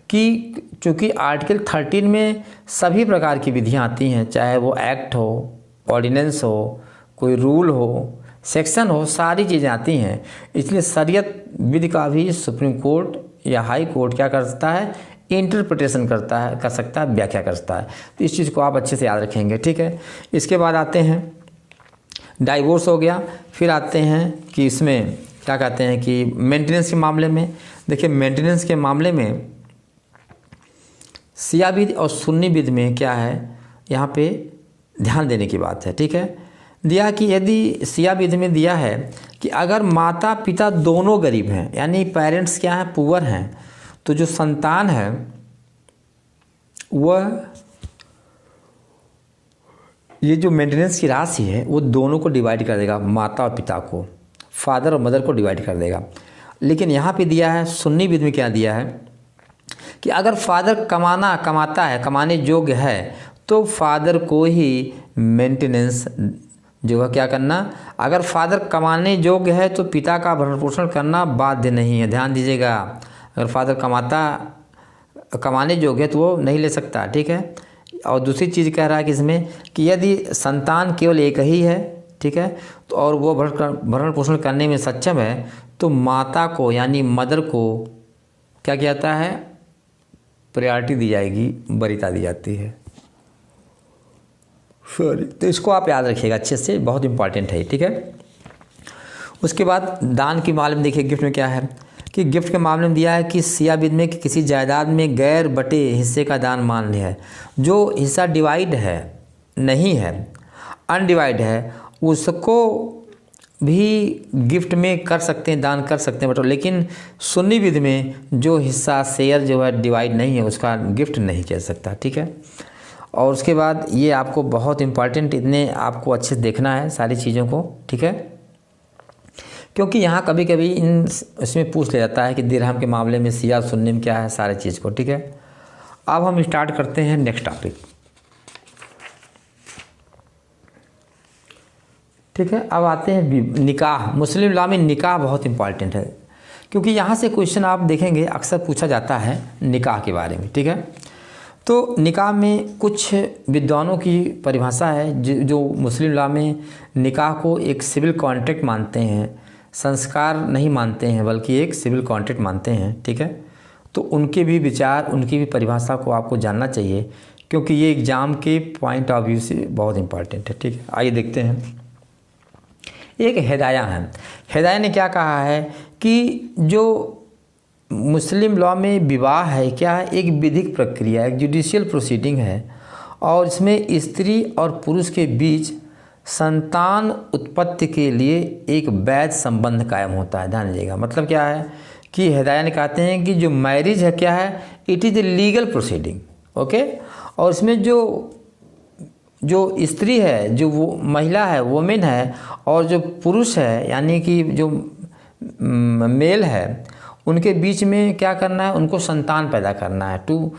कि चूँकि आर्टिकल 13 में सभी प्रकार की विधियाँ आती हैं, चाहे वो एक्ट हो, ऑर्डिनेंस हो, कोई रूल हो, सेक्शन हो, सारी चीज़ें आती हैं। इसलिए शरीयत विधि का भी सुप्रीम कोर्ट या हाई कोर्ट क्या कर सकता है, इंटरप्रिटेशन कर सकता है, व्याख्या कर सकता है। तो इस चीज़ को आप अच्छे से याद रखेंगे, ठीक है। इसके बाद आते हैं, डाइवोर्स हो गया। फिर आते हैं कि इसमें क्या कहते हैं कि मेंटेनेंस के मामले में, देखिए मेंटेनेंस के मामले में शिया विधि और सुन्नी विधि में क्या है, यहाँ पे ध्यान देने की बात है, ठीक है। दिया कि यदि शिया विधि में दिया है कि अगर माता पिता दोनों गरीब हैं, यानी पेरेंट्स क्या हैं, पुअर हैं, तो जो संतान है वह ये जो मेंटेनेंस की राशि है वो दोनों को डिवाइड कर देगा, माता और पिता को, फादर और मदर को डिवाइड कर देगा। लेकिन यहाँ पे दिया है सुन्नी विधि में क्या दिया है कि अगर फादर कमाता है, कमाने योग्य है, तो फादर को ही मेंटेनेंस जो है क्या करना, अगर फादर कमाने योग्य है तो पिता का भरण पोषण करना बाध्य नहीं है। ध्यान दीजिएगा, अगर फादर कमाने योग्य है तो वो नहीं ले सकता, ठीक है। और दूसरी चीज़ कह रहा है कि इसमें कि यदि संतान केवल एक ही है, ठीक है, तो और वो भरण पोषण करने में सक्षम है, तो माता को यानी मदर को क्या किया जाता है, प्रायोरिटी दी जाएगी, वरीयता दी जाती है। सॉरी, तो इसको आप याद रखिएगा अच्छे से, बहुत इंपॉर्टेंट है, ठीक है। उसके बाद दान के मामले में देखिए गिफ्ट में क्या है कि गिफ्ट के मामले में दिया है कि शिया विधि में कि किसी जायदाद में गैर बटे हिस्से का दान मान लिया है। जो हिस्सा डिवाइड है नहीं है, अनडिवाइड है, उसको भी गिफ्ट में कर सकते हैं, दान कर सकते हैं, बट लेकिन सुन्नी विधि में जो हिस्सा शेयर जो है डिवाइड नहीं है उसका गिफ्ट नहीं किया सकता, ठीक है। और उसके बाद ये आपको बहुत इंपॉर्टेंट, इतने आपको अच्छे से देखना है सारी चीज़ों को, ठीक है, क्योंकि यहाँ कभी कभी इसमें पूछ लिया जाता है कि दिरहम के मामले में शिया सुन्नी में क्या है, सारे चीज़ को, ठीक है। अब हम स्टार्ट करते हैं नेक्स्ट टॉपिक, ठीक है। अब आते हैं निकाह। मुस्लिम लॉ में निकाह बहुत इंपॉर्टेंट है, क्योंकि यहाँ से क्वेश्चन आप देखेंगे अक्सर पूछा जाता है निकाह के बारे में, ठीक है। तो निकाह में कुछ विद्वानों की परिभाषा है जो मुस्लिम लॉ में निकाह को एक सिविल कॉन्ट्रैक्ट मानते हैं, संस्कार नहीं मानते हैं, बल्कि एक सिविल कॉन्ट्रैक्ट मानते हैं, ठीक है। तो उनके भी विचार, उनकी भी परिभाषा को आपको जानना चाहिए, क्योंकि ये एग्ज़ाम के पॉइंट ऑफ व्यू से बहुत इंपॉर्टेंट है, ठीक है। आइए देखते हैं। एक हिदाया है, हिदाया ने क्या कहा है कि जो मुस्लिम लॉ में विवाह है क्या है, एक विधिक प्रक्रिया, एक जुडिशियल प्रोसीडिंग है, और इसमें स्त्री और पुरुष के बीच संतान उत्पत्ति के लिए एक वैध संबंध कायम होता है। ध्यान दीजिएगा, मतलब क्या है कि हिदायत कहते हैं कि जो मैरिज है क्या है, it is a legal proceeding. Okay, और इसमें जो स्त्री है, जो वो महिला है, वोमेन है, और जो पुरुष है यानी कि जो मेल है, उनके बीच में क्या करना है, उनको संतान पैदा करना है। To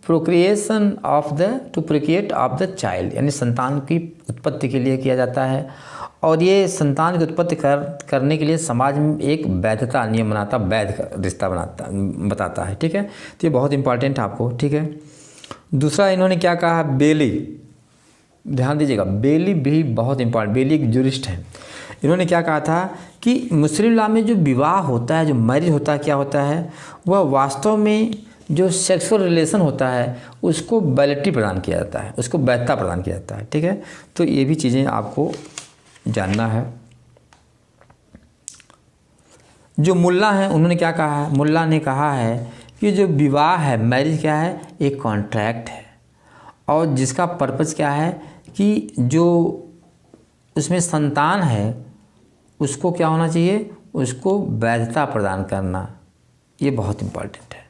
procreate of the child, यानी संतान की उत्पत्ति के लिए किया जाता है। और ये संतान की उत्पत्ति करने के लिए समाज में एक वैधता नियम बनाता, वैध रिश्ता बताता है। ठीक है, तो ये बहुत इंपॉर्टेंट है आपको। ठीक है, दूसरा इन्होंने क्या कहा, बेली। ध्यान दीजिएगा, बेली भी बहुत इंपॉर्टेंट, बेली एक ज्यूरिस्ट है। इन्होंने क्या कहा था कि मुस्लिम लॉ में जो विवाह होता है, जो मैरिज होता है, क्या होता है, वह वास्तव में जो सेक्सुअल रिलेशन होता है उसको वैलिडिटी प्रदान किया जाता है, उसको वैधता प्रदान किया जाता है। ठीक है, तो ये भी चीज़ें आपको जानना है। जो मुल्ला हैं उन्होंने क्या कहा है, मुल्ला ने कहा है कि जो विवाह है, मैरिज क्या है, एक कॉन्ट्रैक्ट है, और जिसका पर्पज़ क्या है कि जो उसमें संतान है उसको क्या होना चाहिए, उसको वैधता प्रदान करना। ये बहुत इम्पॉर्टेंट है।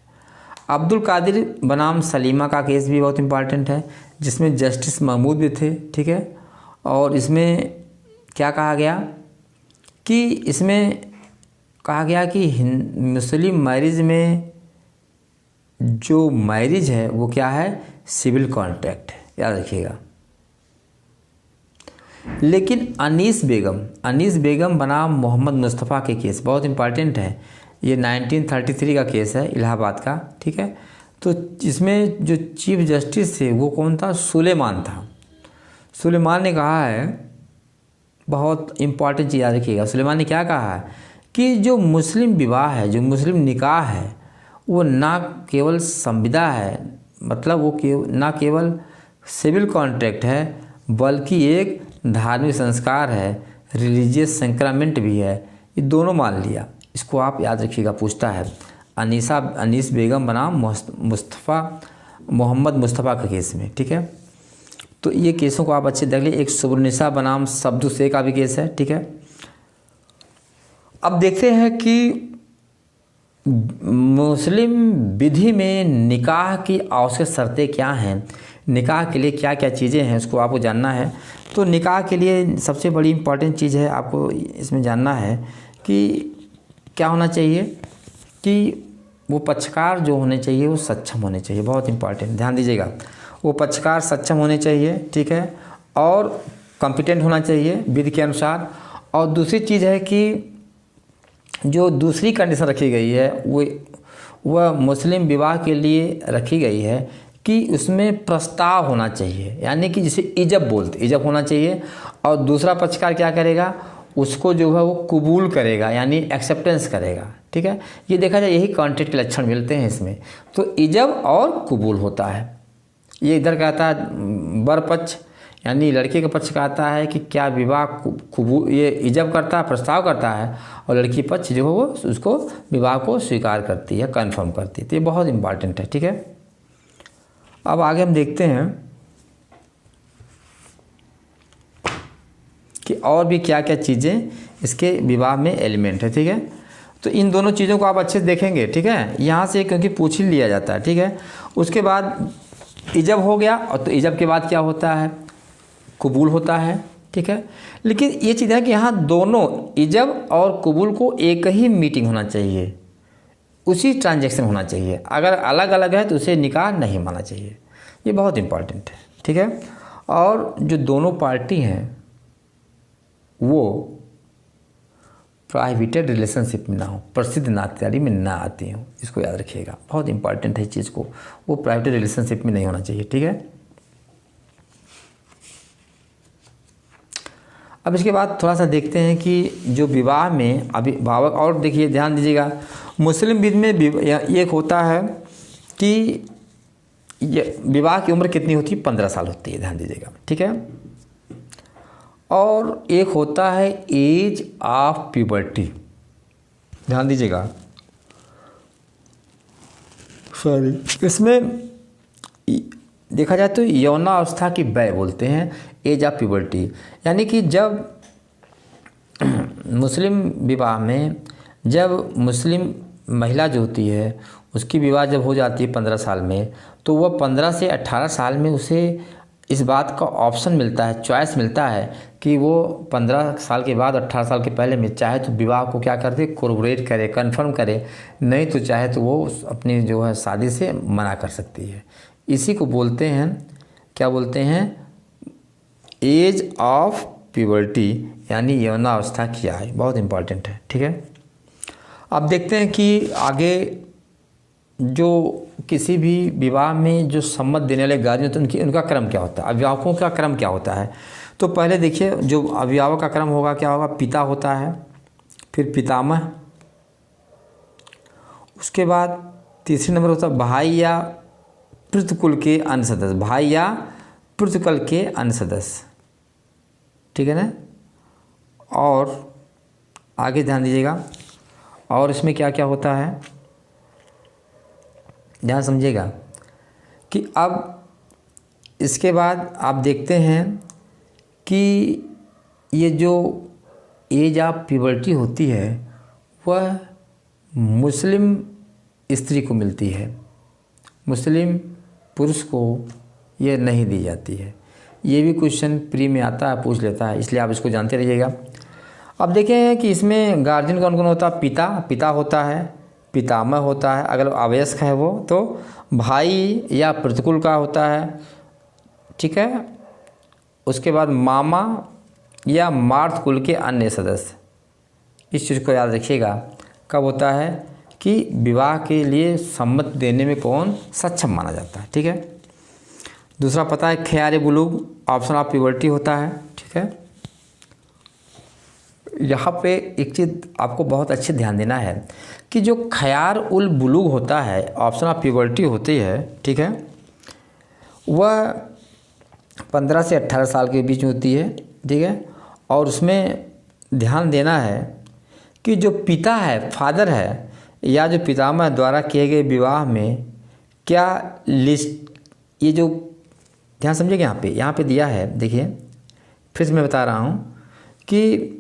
अब्दुल कादिर बनाम सलीमा का केस भी बहुत इम्पॉर्टेंट है, जिसमें जस्टिस महमूद भी थे। ठीक है, और इसमें क्या कहा गया कि इसमें कहा गया कि मुस्लिम मैरिज में जो मैरिज है वो क्या है, सिविल कॉन्ट्रैक्ट है, याद रखिएगा। लेकिन अनीस बेगम बनाम मोहम्मद मुस्तफ़ा के केस बहुत इम्पॉर्टेंट है। ये 1933 का केस है, इलाहाबाद का। ठीक है, तो इसमें जो चीफ जस्टिस थे वो कौन था, सुलेमान था। सुलेमान ने कहा है, बहुत इम्पॉर्टेंट चीज़ याद रखिएगा, सुलेमान ने क्या कहा है कि जो मुस्लिम विवाह है, जो मुस्लिम निकाह है, वो ना केवल संविदा है, मतलब वो ना केवल सिविल कॉन्ट्रैक्ट है, बल्कि एक धार्मिक संस्कार है, रिलीजियस संक्रामेंट भी है। ये दोनों मान लिया, इसको आप याद रखिएगा। पूछता है अनीस बेगम बनाम मोहम्मद मुस्तफ़ा के केस में। ठीक है, तो ये केसों को आप अच्छे देख लीजिए। एक सुबुनिसा बनाम सब्दु शेख का भी केस है। ठीक है, अब देखते हैं कि मुस्लिम विधि में निकाह की आवश्यक शर्तें क्या हैं, निकाह के लिए क्या क्या चीज़ें हैं, उसको आपको जानना है। तो निकाह के लिए सबसे बड़ी इम्पॉर्टेंट चीज़ है, आपको इसमें जानना है कि क्या होना चाहिए कि वो पक्षकार जो होने चाहिए वो सक्षम होने चाहिए। बहुत इंपॉर्टेंट, ध्यान दीजिएगा, वो पक्षकार सक्षम होने चाहिए। ठीक है, और कॉम्पिटेंट होना चाहिए विधि के अनुसार। और दूसरी चीज़ है कि जो दूसरी कंडीशन रखी गई है वह मुस्लिम विवाह के लिए रखी गई है कि उसमें प्रस्ताव होना चाहिए, यानी कि जिसे इजब बोलते, इजब होना चाहिए। और दूसरा पक्षकार क्या करेगा, उसको जो है वो कबूल करेगा, यानी एक्सेप्टेंस करेगा। ठीक है, ये देखा जाए यही कॉन्ट्रैक्ट के लक्षण मिलते हैं इसमें। तो इजब और कबूल होता है। ये इधर कहता है वर पक्ष, यानी लड़के का पक्ष कहता है कि क्या विवाह कबूल, ये इजब करता है, प्रस्ताव करता है, और लड़की पक्ष जो है वो उसको विवाह को स्वीकार करती है, कंफर्म करती है। तो ये बहुत इंपॉर्टेंट है। ठीक है, अब आगे हम देखते हैं कि और भी क्या क्या चीज़ें इसके विवाह में एलिमेंट है। ठीक है, तो इन दोनों चीज़ों को आप अच्छे से देखेंगे। ठीक है, यहाँ से क्योंकि पूछ ही लिया जाता है। ठीक है, उसके बाद इजब हो गया, और तो इजब के बाद क्या होता है, कबूल होता है। ठीक है, लेकिन ये चीज़ है कि यहाँ दोनों इजब और कबूल को एक ही मीटिंग होना चाहिए, उसी ट्रांजैक्शन होना चाहिए। अगर अलग अलग है तो उसे निकाह नहीं माना चाहिए। ये बहुत इंपॉर्टेंट है। ठीक है, और जो दोनों पार्टी हैं वो प्राइवेटेड रिलेशनशिप में ना हो, प्रसिद्ध नातेदारी में ना आती हो, इसको याद रखिएगा। बहुत इंपॉर्टेंट है इस चीज़ को, वो प्राइवेटेड रिलेशनशिप में नहीं होना चाहिए। ठीक है, अब इसके बाद थोड़ा सा देखते हैं कि जो विवाह में अभिभावक, और देखिए ध्यान दीजिएगा, मुस्लिम विधि में एक होता है कि ये विवाह की उम्र कितनी होती है, 15 साल होती है, ध्यान दीजिएगा। ठीक है, और एक होता है एज ऑफ प्यूबर्टी, ध्यान दीजिएगा। इसमें देखा जाए तो यौनावस्था की वय बोलते हैं, एज ऑफ प्यूबर्टी। यानी कि जब मुस्लिम विवाह में जब मुस्लिम महिला जो होती है उसकी विवाह जब हो जाती है 15 साल में, तो वह 15 से 18 साल में उसे इस बात का ऑप्शन मिलता है, चॉइस मिलता है कि वो 15 साल के बाद 18 साल के पहले में चाहे तो विवाह को क्या कर दे, कोरबोरेट करे, कंफर्म करे, नहीं तो चाहे तो वो अपनी जो है शादी से मना कर सकती है। इसी को बोलते हैं, क्या बोलते हैं, एज ऑफ प्यूबर्टी, यानी यौनावस्था क्या है, बहुत इंपॉर्टेंट है। ठीक है, अब देखते हैं कि आगे जो किसी भी विवाह में जो सम्मत देने वाले गार्जियन होते हैं उनका क्रम क्या होता है, अभिभावकों का क्रम क्या होता है। तो पहले देखिए जो अभिभावक का क्रम होगा क्या होगा, पिता होता है, फिर पितामह, उसके बाद तीसरे नंबर होता है भाई या पितृकुल के अन्य सदस्य, भाई या पितृकुल के अन्य सदस्य। ठीक है ना, और आगे ध्यान दीजिएगा, और इसमें क्या क्या होता है ध्यान समझिएगा कि अब इसके बाद आप देखते हैं कि ये जो एज ऑफ प्यूबर्टी होती है वह मुस्लिम स्त्री को मिलती है, मुस्लिम पुरुष को यह नहीं दी जाती है। ये भी क्वेश्चन प्री में आता है, पूछ लेता है, इसलिए आप इसको जानते रहिएगा। अब देखें कि इसमें गार्जियन कौन कौन होता है, पिता होता है, पितामह होता है, अगर अवयस्क है वो तो भाई या प्रतिकुल का होता है। ठीक है, उसके बाद मामा या मार्थ कुल के अन्य सदस्य। इस चीज़ को याद रखिएगा, कब होता है कि विवाह के लिए सम्मत देने में कौन सक्षम माना जाता है। ठीक है, दूसरा पता है ख्यार बुलूग, ऑप्शन ऑफ प्यूबर्टी होता है। ठीक है, यहाँ पे एक चीज़ आपको बहुत अच्छे ध्यान देना है कि जो ख्यार उल बुलूग होता है, ऑप्शन ऑफ प्यूबर्टी होती है, ठीक है, वह 15 से 18 साल के बीच में होती है। ठीक है, और उसमें ध्यान देना है कि जो पिता है, फादर है, या जो पितामह द्वारा किए गए विवाह में क्या लिस्ट, ये जो ध्यान समझिएगा यहाँ पे दिया है, देखिए फिर से मैं बता रहा हूँ कि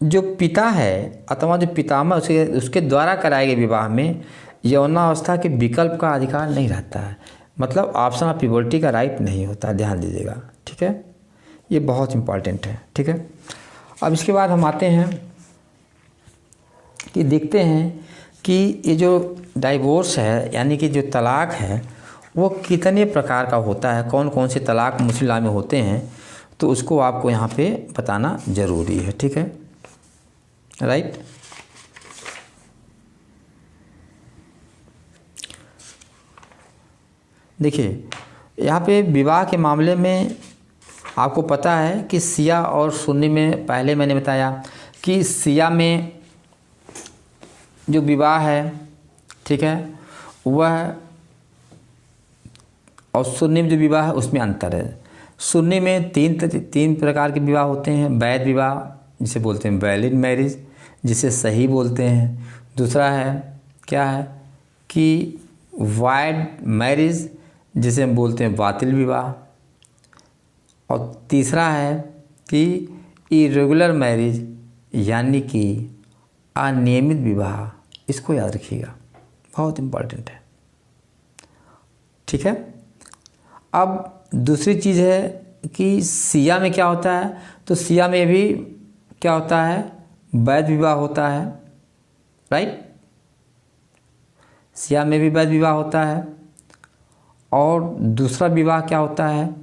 जो पिता है अथवा जो पितामह उसके द्वारा कराए गए विवाह में यौनावस्था के विकल्प का अधिकार नहीं रहता है, मतलब ऑप्शन ऑफ प्यूबर्टी का राइट नहीं होता, ध्यान दीजिएगा। ठीक है, ये बहुत इम्पॉर्टेंट है। ठीक है, अब इसके बाद हम आते हैं कि देखते हैं कि ये जो डाइवोर्स है यानी कि जो तलाक है वो कितने प्रकार का होता है, कौन कौन से तलाक मुस्लिम लॉ में होते हैं, तो उसको आपको यहाँ पे बताना ज़रूरी है। ठीक है, राइट। देखिए यहाँ पे विवाह के मामले में आपको पता है कि सिया और सुन्नी में पहले मैंने बताया कि सिया में जो विवाह है, ठीक है, वह और सुन्नी में जो विवाह है उसमें अंतर है। सुन्नी में तीन प्रकार के विवाह होते हैं, वैध विवाह जिसे बोलते हैं वैलिड मैरिज, जिसे सही बोलते हैं। दूसरा है क्या है कि वाइड मैरिज जिसे हम बोलते हैं बातिल विवाह, और तीसरा है कि इरेगुलर मैरिज यानी कि अनियमित विवाह। इसको याद रखिएगा, बहुत इम्पॉर्टेंट है। ठीक है, अब दूसरी चीज़ है कि सिया में क्या होता है, तो सिया में भी क्या होता है, वैध विवाह होता है, राइट। सिया में भी वैध विवाह होता है, और दूसरा विवाह क्या होता है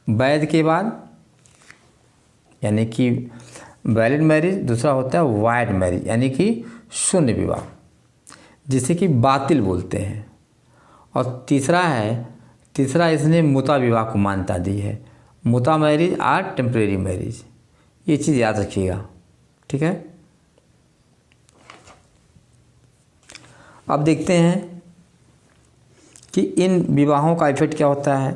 वैध के बाद, यानी कि वैलिड मैरिज, दूसरा होता है वाइड मैरिज यानी कि शून्य विवाह जिसे कि बातिल बोलते हैं, और तीसरा इसने मुता विवाह को मान्यता दी है, मुता मैरिज और टेम्परेरी मैरिज। ये चीज़ याद रखिएगा। ठीक है, अब देखते हैं कि इन विवाहों का इफेक्ट क्या होता है।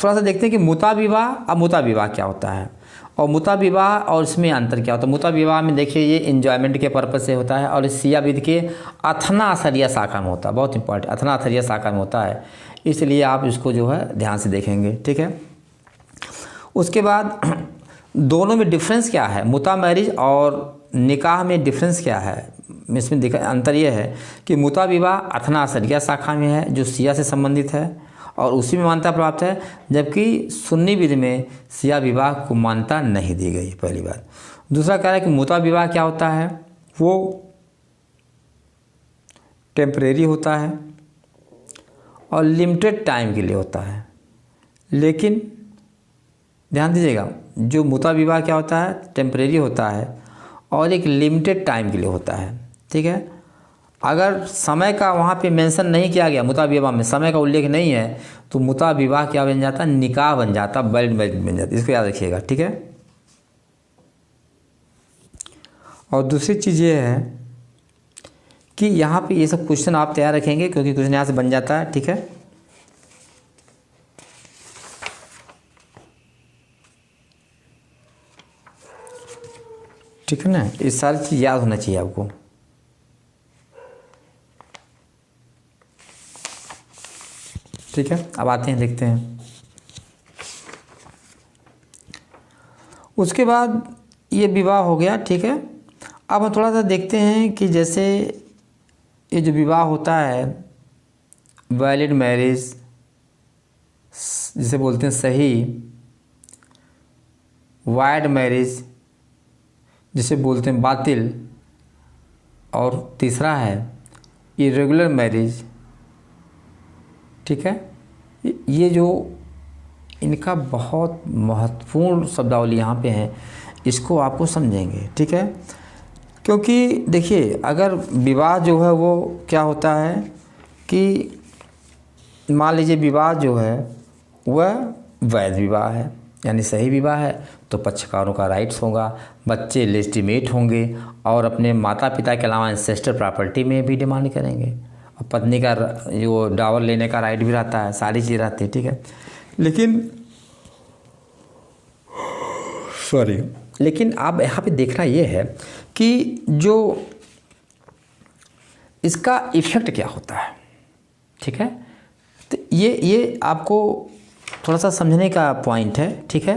थोड़ा सा देखते हैं कि मुता विवाह और मुता विवाह क्या होता है, और मुता विवाह और इसमें अंतर क्या होता है। मुता विवाह में देखिए ये एंजॉयमेंट के पर्पज से होता है, और इस सिया विधि के अथना असरिया शाखा में होता है, बहुत इंपॉर्टेंट, अथना असरिया शाखा में होता है। इसलिए आप इसको जो है ध्यान से देखेंगे, ठीक है। उसके बाद दोनों में डिफरेंस क्या है, मुता मैरिज और निकाह में डिफरेंस क्या है। इसमें अंतर यह है कि मुता विवाह अथना शरिया शाखा में है जो शिया से संबंधित है और उसी में मान्यता प्राप्त है, जबकि सुन्नी विधि में शिया विवाह को मान्यता नहीं दी गई, पहली बात। दूसरा कह रहा है कि मुता विवाह क्या होता है, वो टेम्परेरी होता है और लिमिटेड टाइम के लिए होता है। लेकिन ध्यान दीजिएगा, जो मुता विवाह क्या होता है, टेम्परेरी होता है और एक लिमिटेड टाइम के लिए होता है, ठीक है। अगर समय का वहाँ पे मेंशन नहीं किया गया, मुता विवाह में समय का उल्लेख नहीं है, तो मुता विवाह क्या बन जाता, निकाह बन जाता, वैलिड मैरिज बन जाता। इसको याद रखिएगा, ठीक है। और दूसरी चीज़ ये है कि यहाँ पे ये सब क्वेश्चन आप तैयार रखेंगे क्योंकि क्वेश्चन यहाँ से बन जाता है, ठीक है। ठीक है ना, ये सारी चीज़ याद होना चाहिए आपको। ठीक है, अब आते हैं, देखते हैं। उसके बाद ये विवाह हो गया, ठीक है। अब हम थोड़ा सा देखते हैं कि जैसे ये जो विवाह होता है, वैलिड मैरिज जिसे बोलते हैं सही, वाइड मैरिज जिसे बोलते हैं बातिल, और तीसरा है इरेगुलर मैरिज, ठीक है। ये जो इनका बहुत महत्वपूर्ण शब्दावली यहाँ पे है, इसको आपको समझेंगे, ठीक है। क्योंकि देखिए, अगर विवाह जो है वो क्या होता है कि मान लीजिए विवाह जो है वह वैध विवाह है, यानी सही विवाह है, तो पक्षकारों का राइट्स होगा, बच्चे लेजिटिमेट होंगे और अपने माता पिता के अलावा एंसेस्टर प्रॉपर्टी में भी डिमांड करेंगे, और पत्नी का जो डावर लेने का राइट भी रहता है, सारी चीज़ रहती है, ठीक है। लेकिन आप यहाँ पे देखना ये है कि जो इसका इफ़ेक्ट क्या होता है, ठीक है। तो ये आपको थोड़ा सा समझने का पॉइंट है, ठीक है।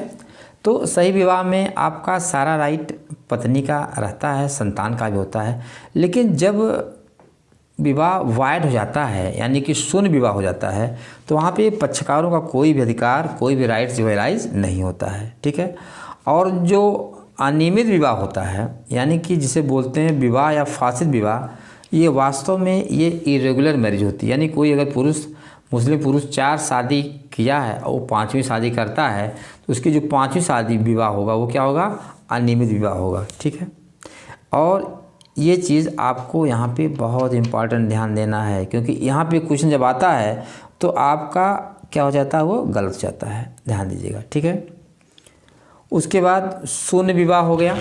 तो सही विवाह में आपका सारा राइट पत्नी का रहता है, संतान का भी होता है। लेकिन जब विवाह वाइड हो जाता है, यानी कि शून्य विवाह हो जाता है, तो वहाँ पे पक्षकारों का कोई भी अधिकार, कोई भी राइट्स जो राइज नहीं होता है, ठीक है। और जो अनियमित विवाह होता है, यानी कि जिसे बोलते हैं विवाह या फासिद विवाह, ये वास्तव में ये इरेगुलर मैरिज होती है। यानी कोई अगर मुस्लिम पुरुष 4 शादी किया है और वो 5वीं शादी करता है, तो उसकी जो 5वीं शादी विवाह होगा वो क्या होगा, अनियमित विवाह होगा, ठीक है। और ये चीज़ आपको यहाँ पे बहुत इम्पॉर्टेंट ध्यान देना है, क्योंकि यहाँ पे क्वेश्चन जब आता है तो आपका क्या हो जाता है, वो गलत जाता है, ध्यान दीजिएगा, ठीक है। उसके बाद शून्य विवाह हो गया।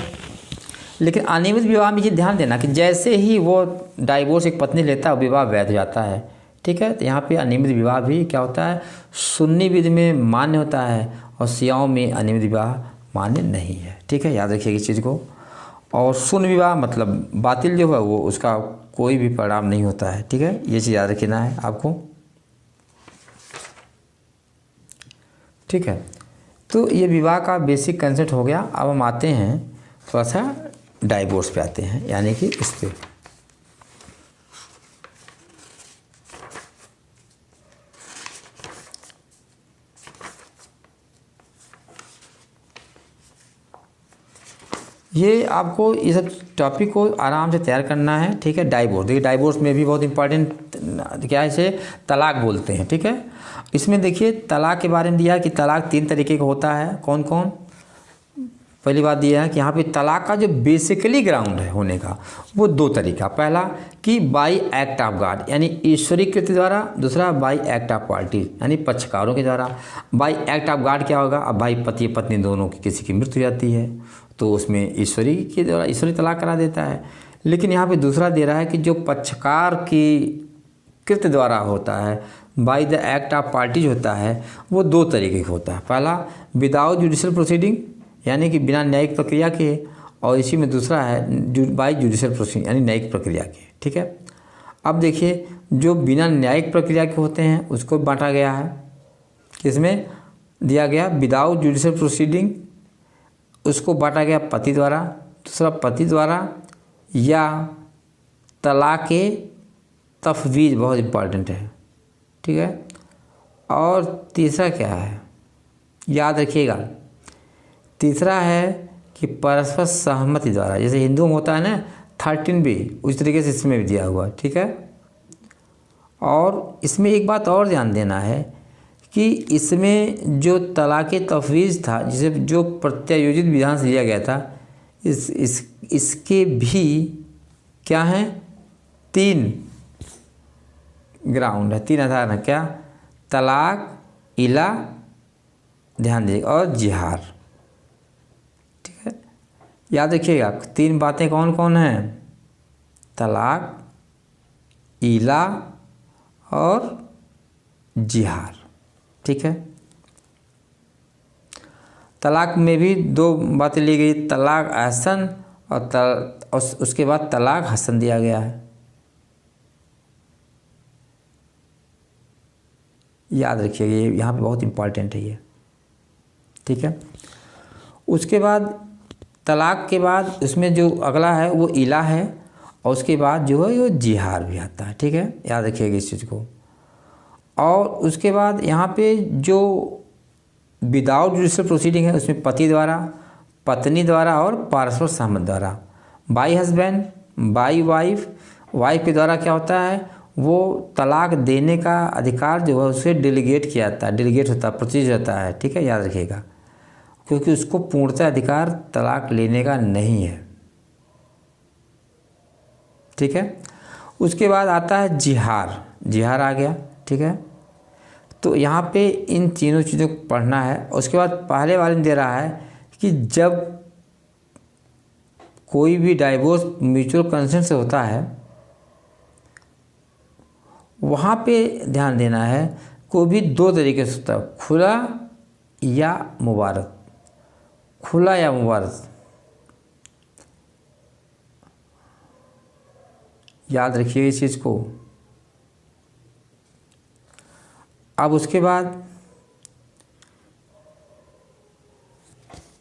लेकिन अनियमित विवाह में ये ध्यान देना कि जैसे ही वो डाइवोर्स एक पत्नी लेता है, विवाह वैध हो जाता है, ठीक है। तो यहाँ पे अनियमित विवाह भी क्या होता है, सुन्नी विधि में मान्य होता है और शियाओं में अनियमित विवाह मान्य नहीं है, ठीक है। याद रखिएगा इस चीज़ को। और शून्य विवाह मतलब बातिल जो है वो, उसका कोई भी परिणाम नहीं होता है, ठीक है। ये चीज़ याद रखना है आपको, ठीक है। तो ये विवाह का बेसिक कंसेप्ट हो गया। अब हम आते हैं थोड़ा सा डाइवोर्स पे आते हैं, यानी कि इस पे। ये आपको ये सब टॉपिक को आराम से तैयार करना है, ठीक है। डाइवोर्स, देखिए डाइवोर्स में भी बहुत इंपॉर्टेंट क्या है, इसे तलाक बोलते हैं, ठीक है। इसमें देखिए तलाक के बारे में दिया है कि तलाक 3 तरीके का होता है। कौन कौन? पहली बात दिया है कि यहाँ पे तलाक का जो बेसिकली ग्राउंड है होने का, वो 2 तरीका। पहला कि बाई एक्ट ऑफ गॉड, यानी ईश्वरीय कृत्य द्वारा। दूसरा बाई एक्ट ऑफ पार्टी, यानी पक्षकारों के द्वारा। बाई एक्ट ऑफ गॉड क्या होगा, अब भाई पति पत्नी दोनों की किसी की मृत्यु हो जाती है तो उसमें ईश्वरी के द्वारा ईश्वरी तलाक करा देता है। लेकिन यहाँ पे दूसरा दे रहा है कि जो पक्षकार की कृत्य द्वारा होता है, by the act of parties होता है, वो 2 तरीके का होता है। पहला विदाउट जुडिशियल प्रोसीडिंग, यानी कि बिना न्यायिक प्रक्रिया के, और इसी में दूसरा है बाई जुडिशियल प्रोसीडिंग, यानी न्यायिक प्रक्रिया के, ठीक है। अब देखिए, जो बिना न्यायिक प्रक्रिया के होते हैं उसको बांटा गया है, किसमें दिया गया, विदाउट जुडिशियल प्रोसीडिंग, उसको बांटा गया पति द्वारा, दूसरा पति द्वारा, या तलाक तफवीज़, बहुत इम्पॉर्टेंट है, ठीक है। और तीसरा क्या है, याद रखिएगा, तीसरा है कि परस्पर सहमति द्वारा, जैसे हिंदू में होता है ना 13B, उस तरीके से इसमें भी दिया हुआ, ठीक है। और इसमें एक बात और ध्यान देना है कि इसमें जो तलाक़ तफवीज़ था, जिसे जो प्रत्यायोजित विधान से लिया गया था, इसके भी क्या हैं, 3 ग्राउंड है, 3 आधार है, क्या, तलाक, इला, ध्यान दीजिए, और जिहार, ठीक है। याद रखिएगा 3 बातें कौन कौन हैं, तलाक, इला और जिहार, ठीक है। तलाक में भी 2 बातें ली गई, तलाक अहसन और उसके बाद तलाक हसन दिया गया है, याद रखिएगा, ये यहाँ पे बहुत इम्पॉर्टेंट है ये, ठीक है। उसके बाद तलाक के बाद उसमें जो अगला है वो इला है, और उसके बाद जो है वो जिहार भी आता है, ठीक है, याद रखिएगा इस चीज़ को। और उसके बाद यहाँ पे जो विदाउट जुडिशियल प्रोसीडिंग है उसमें पति द्वारा, पत्नी द्वारा और पारस्पर सहमति द्वारा, by husband, by wife, wife के द्वारा क्या होता है, वो तलाक देने का अधिकार जो है उसे डेलीगेट किया जाता है, डेलीगेट होता है, प्रोसीजर होता है, ठीक है, याद रखिएगा, क्योंकि उसको पूर्णतः अधिकार तलाक लेने का नहीं है, ठीक है। उसके बाद आता है जिहार, जिहार आ गया, ठीक है। तो यहाँ पे इन तीनों चीज़ों को पढ़ना है। उसके बाद पहले वाले में दे रहा है कि जब कोई भी डाइवोर्स म्यूचुअल कंसेंट से होता है, वहाँ पे ध्यान देना है, कोई भी 2 तरीके से होता है, खुला या मुबारक, खुला या मुबारक, याद रखिए इस चीज़ को। अब उसके बाद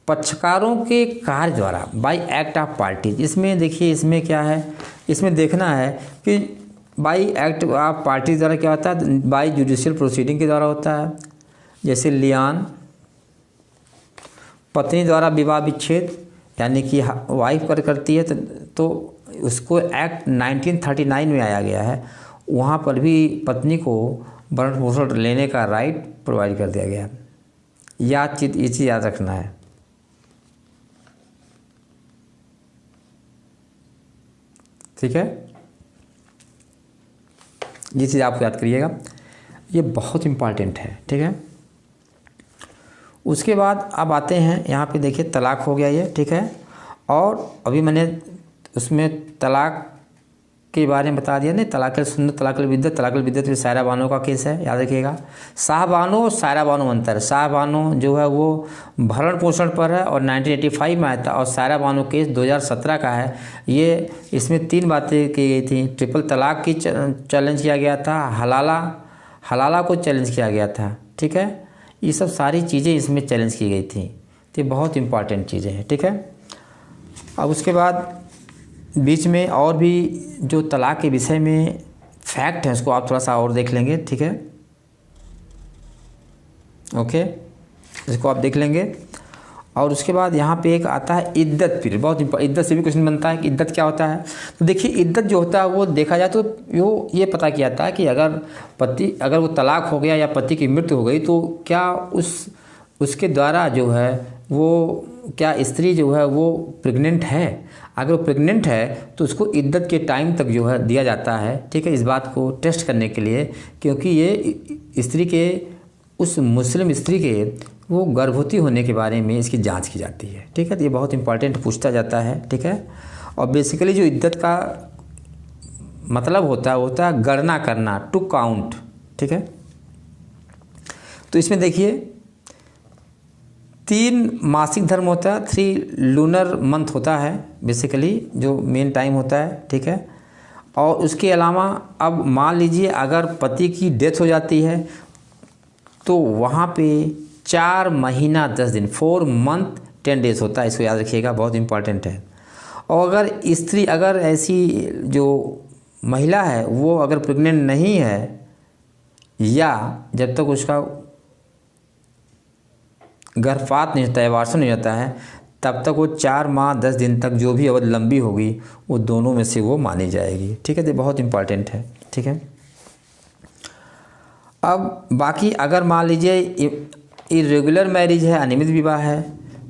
पक्षकारों के कार्य द्वारा, बाय एक्ट ऑफ पार्टीज, इसमें देखिए, इसमें क्या है, इसमें देखना है कि बाय एक्ट ऑफ पार्टीज द्वारा क्या होता है, बाय जुडिशियल प्रोसीडिंग के द्वारा होता है, जैसे लियान, पत्नी द्वारा विवाह विच्छेद, यानी कि वाइफ करती है तो उसको एक्ट 1939 में आया गया है, वहाँ पर भी पत्नी को भरण पोषण लेने का राइट प्रोवाइड कर दिया गया है। ये चीज़ याद रखना है, ठीक है, ये चीज़ आप याद करिएगा, ये बहुत इम्पॉर्टेंट है, ठीक है। उसके बाद अब आते हैं यहाँ पे, देखिए तलाक हो गया ये, ठीक है। और अभी मैंने उसमें तलाक के बारे में बता दिया नहीं, तलाक सुन्नत, तलाक बिद्दत, तलाक बिद्दत में सायरा बानो का केस है, याद रखिएगा। शाह बानो और सायरा बानो अंतर है, शाह बानो जो है वो भरण पोषण पर है और 1985 में आया था, और सायरा बानो केस 2017 का है। ये इसमें 3 बातें की गई थी, ट्रिपल तलाक की चैलेंज किया गया था, हलाला को चैलेंज किया गया था, ठीक है। ये सब सारी चीज़ें इसमें चैलेंज की गई थी, तो बहुत इंपॉर्टेंट चीज़ें हैं, ठीक है। अब उसके बाद बीच में और भी जो तलाक के विषय में फैक्ट है उसको आप थोड़ा सा और देख लेंगे, ठीक है, ओके, इसको आप देख लेंगे। और उसके बाद यहाँ पे एक आता है इद्दत पीरियड, बहुत इद्दत से भी क्वेश्चन बनता है कि इद्दत क्या होता है। तो देखिए इद्दत जो होता है वो देखा जाए तो वो ये पता किया जाता है कि अगर वो तलाक हो गया या पति की मृत्यु हो गई तो क्या उसके द्वारा जो है वो क्या स्त्री जो है वो प्रेग्नेंट है। अगर वो प्रेग्नेंट है तो उसको इद्दत के टाइम तक जो है दिया जाता है, ठीक है, इस बात को टेस्ट करने के लिए, क्योंकि ये स्त्री के उस मुस्लिम स्त्री के वो गर्भवती होने के बारे में इसकी जांच की जाती है, ठीक है। तो ये बहुत इंपॉर्टेंट पूछता जाता है, ठीक है। और बेसिकली जो इद्दत का मतलब होता है गणना करना, टू काउंट, ठीक है। तो इसमें देखिए 3 मासिक धर्म होता है, 3 लूनर मंथ होता है बेसिकली, जो मेन टाइम होता है, ठीक है। और उसके अलावा अब मान लीजिए अगर पति की डेथ हो जाती है तो वहाँ पे 4 महीना 10 दिन 4 मंथ 10 डेज होता है, इसको याद रखिएगा, बहुत इम्पॉर्टेंट है। और अगर स्त्री, अगर ऐसी जो महिला है वो अगर प्रेग्नेंट नहीं है या जब तक उसका गर्भपात नहीं होता है, वार्षण नहीं होता है, तब तक वो 4 माह 10 दिन तक जो भी अवधि लंबी होगी वो दोनों में से वो मानी जाएगी। ठीक है, तो बहुत इम्पॉर्टेंट है। ठीक है, अब बाकी अगर मान लीजिए इरेगुलर मैरिज है, अनियमित विवाह है,